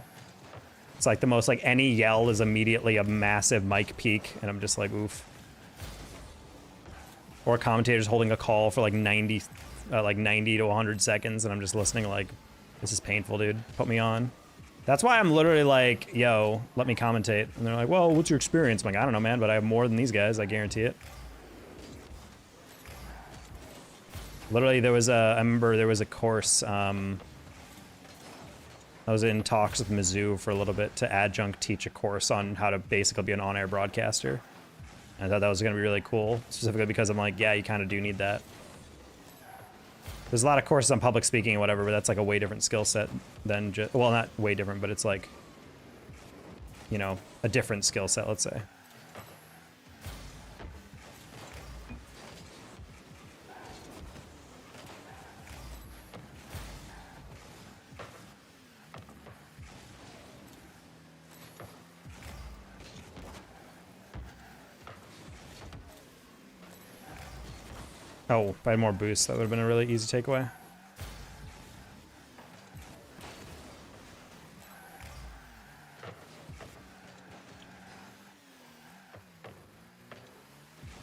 It's like the most, like any yell is immediately a massive mic peak, and I'm just like, oof. Or commentators holding a call for like 90 to 100 seconds, and I'm just listening like, this is painful, dude. Put me on. That's why I'm literally like, yo, let me commentate. And they're like, well, what's your experience? I'm like, I don't know, man, but I have more than these guys, I guarantee it. Literally, there was I remember there was a course, I was in talks with Mizzou for a little bit to adjunct teach a course on how to basically be an on-air broadcaster. And I thought that was gonna be really cool, specifically because I'm like, yeah, you kind of do need that. There's a lot of courses on public speaking and whatever, but that's like a way different skill set than just, well, not way different, but it's like, you know, a different skill set, let's say. Oh, if I had more boosts, that would have been a really easy takeaway.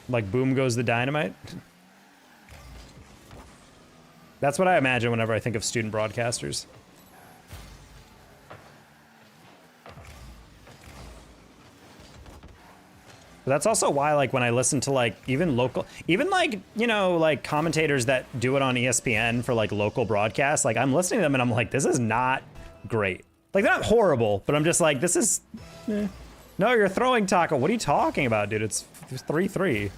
Like, boom goes the dynamite. That's what I imagine whenever I think of student broadcasters. But that's also why, like, when I listen to, like, even like, you know, like, commentators that do it on ESPN for, like, local broadcasts, like, I'm listening to them and I'm like, this is not great. Like, they're not horrible, but I'm just like, this is... No, you're throwing TALKO. What are you talking about, dude? It's 3-3.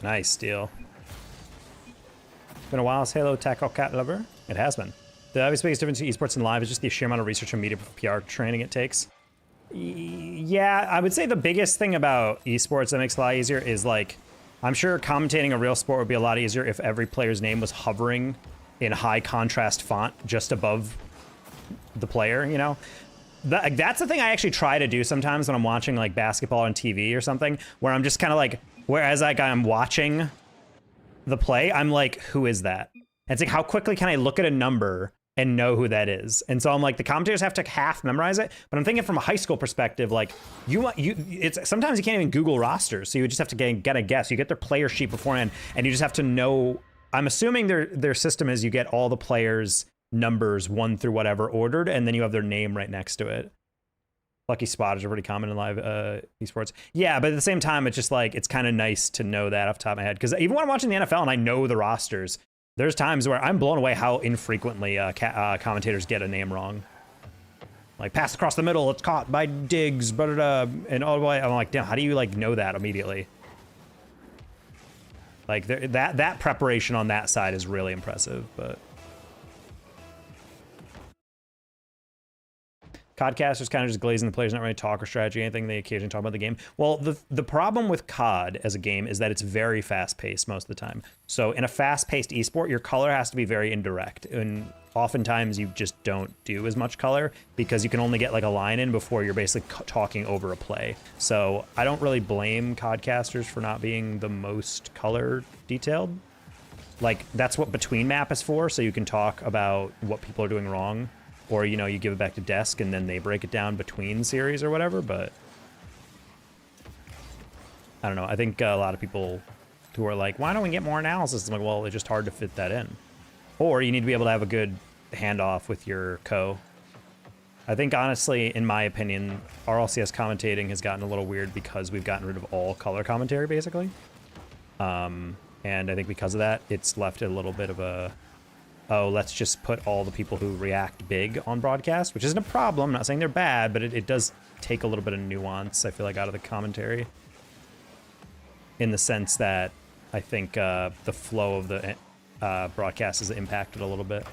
Nice steal. Been a while, Halo Tackle Cat Lover. It has been. The obvious biggest difference between esports and live is just the sheer amount of research and media PR training it takes. Yeah, I would say the biggest thing about esports that makes it a lot easier is, like, I'm sure commentating a real sport would be a lot easier if every player's name was hovering in high contrast font just above the player, you know? That's the thing I actually try to do sometimes when I'm watching, like, basketball on TV or something, where I'm just kind of like, whereas, like, I'm watching the play, I'm like, who is that? And it's like, how quickly can I look at a number and know who that is? And so I'm like, the commentators have to half memorize it, but I'm thinking from a high school perspective, like, it's sometimes you can't even Google rosters, so you just have to get a guess. You get their player sheet beforehand, and you just have to know. I'm assuming their system is you get all the players' numbers 1 through whatever ordered, and then you have their name right next to it. Lucky spotters are pretty common in live esports. Yeah, but at the same time, it's just like, it's kind of nice to know that off the top of my head. Because even when I'm watching the NFL and I know the rosters, there's times where I'm blown away how infrequently commentators get a name wrong. Like, pass across the middle, it's caught by Diggs, and all the way, I'm like, damn, how do you, like, know that immediately? Like, that preparation on that side is really impressive, but... CODcasters kind of just glazing the players, not really talk or strategy, anything. They occasionally talk about the game. Well, the problem with COD as a game is that it's very fast-paced most of the time. So in a fast-paced esport, your color has to be very indirect. And oftentimes you just don't do as much color because you can only get like a line in before you're basically talking over a play. So I don't really blame CODcasters for not being the most color detailed. Like, that's what between map is for, so you can talk about what people are doing wrong. Or, you know, you give it back to desk and then they break it down between series or whatever, but... I don't know, I think a lot of people who are like, why don't we get more analysis? I'm like, well, it's just hard to fit that in. Or you need to be able to have a good handoff with your co. I think, honestly, in my opinion, RLCS commentating has gotten a little weird because we've gotten rid of all color commentary, basically. And I think because of that, it's left a little bit of a... oh, let's just put all the people who react big on broadcast, which isn't a problem. I'm not saying they're bad, but it does take a little bit of nuance, I feel like, out of the commentary. In the sense that I think the flow of the broadcast is impacted a little bit.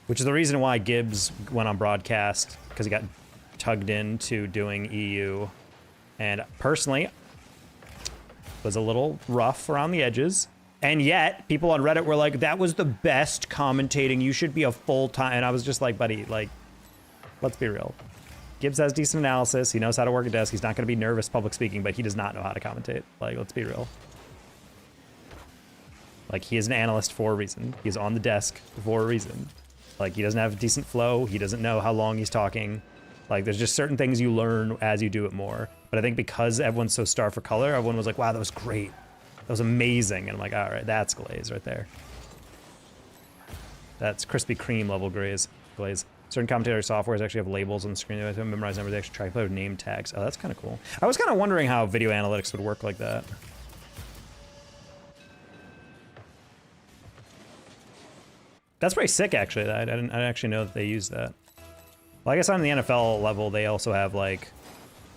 Which is the reason why Gibbs went on broadcast, because he got tugged into doing EU. And personally, was a little rough around the edges. And yet, people on Reddit were like, that was the best commentating. You should be a full-time... And I was just like, buddy, like, let's be real. Gibbs has decent analysis. He knows how to work a desk. He's not going to be nervous public speaking, but he does not know how to commentate. Like, let's be real. Like, he is an analyst for a reason. He's on the desk for a reason. Like, he doesn't have a decent flow. He doesn't know how long he's talking. Like, there's just certain things you learn as you do it more. But I think because everyone's so starved for color, everyone was like, wow, that was great. That was amazing. And I'm like, all right, that's glaze right there. That's Krispy Kreme level glaze. Certain commentary softwares actually have labels on the screen. They have to memorize numbers. They actually track player name tags. Oh, that's kind of cool. I was kind of wondering how video analytics would work like that. That's pretty sick, actually. I didn't actually know that they use that. Well, I guess on the NFL level, they also have like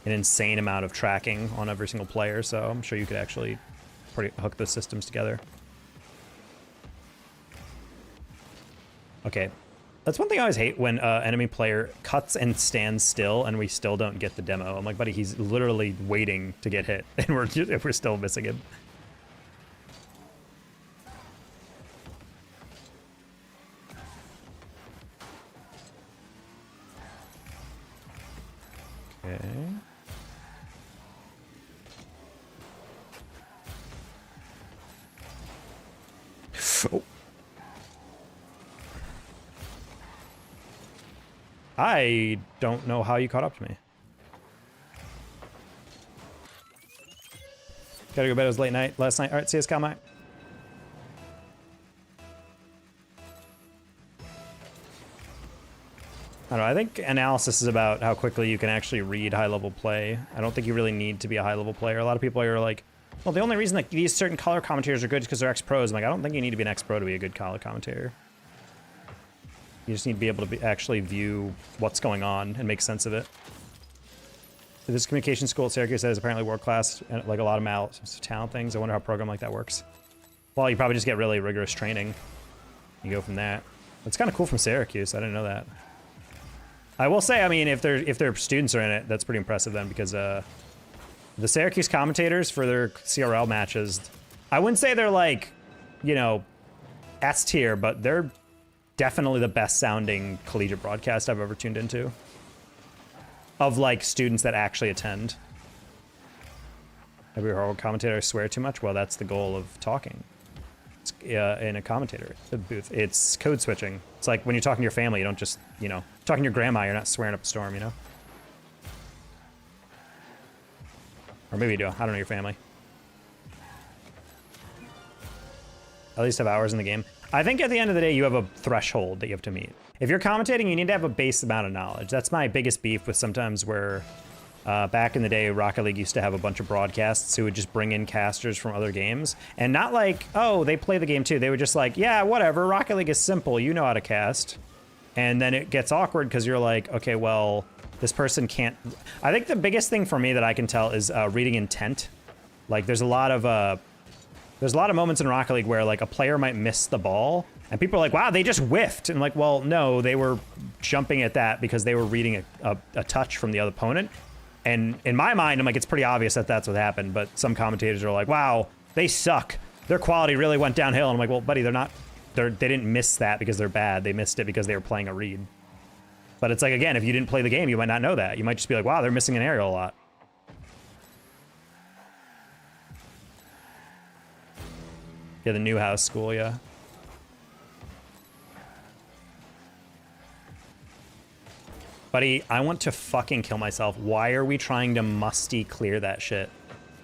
an insane amount of tracking on every single player. So I'm sure you could actually hook those systems together. Okay. That's one thing I always hate when enemy player cuts and stands still and we still don't get the demo. I'm like, buddy, he's literally waiting to get hit and we're still missing him. Okay. Oh. I don't know how you caught up to me. Gotta go to bed. It was late night last night. All right, see you, Sky Mike. I don't know. I think analysis is about how quickly you can actually read high-level play. I don't think you really need to be a high-level player. A lot of people are like, well, the only reason that these certain color commentators are good is because they're ex-pros. I'm like, I don't think you need to be an ex-pro to be a good color commentator. You just need to be able to actually view what's going on and make sense of it. This communication school at Syracuse that is apparently world-class, and like a lot of talent things. I wonder how a program like that works. Well, you probably just get really rigorous training. You go from that. It's kind of cool from Syracuse. I didn't know that. I will say, I mean, if their students are in it, that's pretty impressive then, because the Syracuse commentators for their CRL matches, I wouldn't say they're like, you know, S tier, but they're definitely the best sounding collegiate broadcast I've ever tuned into. Of like students that actually attend. Have you heard a commentator swear too much? Well, that's the goal of talking. It's, in a commentator booth, it's code switching. It's like when you're talking to your family, you don't just, you know, talking to your grandma, you're not swearing up a storm, you know? Or maybe you do. I don't know your family. At least have hours in the game. I think at the end of the day, you have a threshold that you have to meet. If you're commentating, you need to have a base amount of knowledge. That's my biggest beef with sometimes where back in the day, Rocket League used to have a bunch of broadcasts who would just bring in casters from other games. And not like, oh, they play the game too. They were just like, yeah, whatever. Rocket League is simple. You know how to cast. And then it gets awkward because you're like, okay, well, this person can't. I think the biggest thing for me that I can tell is reading intent. Like there's a lot of moments in Rocket League where like a player might miss the ball and people are like, wow, they just whiffed. And I'm like, well, no, they were jumping at that because they were reading a touch from the other opponent. And in my mind, I'm like, it's pretty obvious that that's what happened. But some commentators are like, wow, they suck. Their quality really went downhill. And I'm like, well, buddy, they didn't miss that because they're bad. They missed it because they were playing a read. But it's like, again, if you didn't play the game, you might not know that. You might just be like, wow, they're missing an aerial a lot. Yeah, the Newhouse school, yeah. Buddy, I want to fucking kill myself. Why are we trying to musty clear that shit?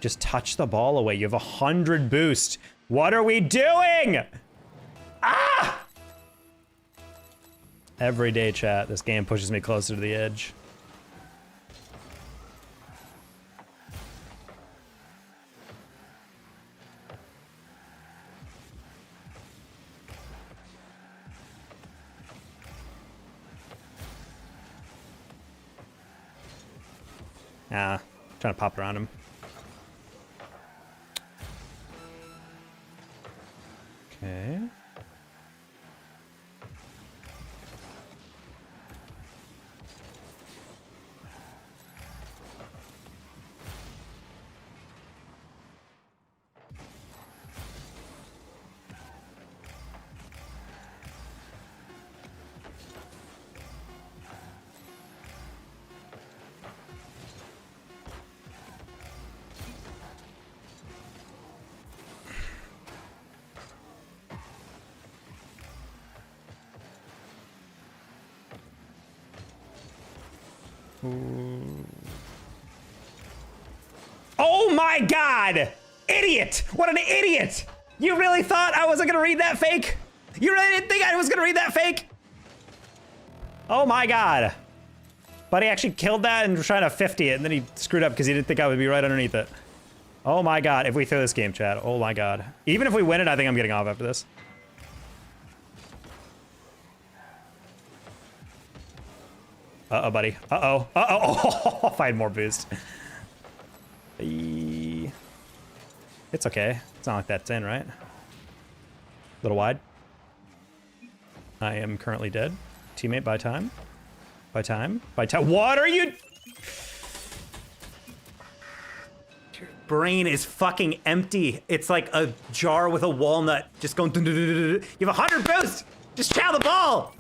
Just touch the ball away. You have 100 boost. What are we doing? Ah! Every day, chat. This game pushes me closer to the edge. Ah, trying to pop around him. Okay. Oh my god! Idiot! What an idiot! You really thought I wasn't gonna read that fake? You really didn't think I was gonna read that fake? Oh my god. Buddy actually killed that and was trying to 50 it, and then he screwed up because he didn't think I would be right underneath it. Oh my god, if we throw this game, chat. Oh my god. Even if we win it, I think I'm getting off after this. Uh-oh, buddy. Uh-oh. Uh-oh. Oh, if I had more boost. It's okay. It's not like that's in, right? A little wide. I am currently dead. teammate, buy time. Buy time. Buy time. What are you? Your brain is fucking empty. It's like a jar with a walnut just going. You have 100 boost. Just chow the ball.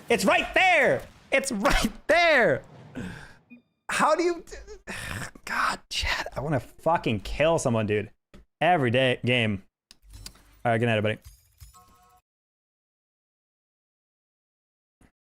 It's right there. It's right there. How do you? God, chat. I want to fucking kill someone, dude. Every day game. All right, good night, everybody.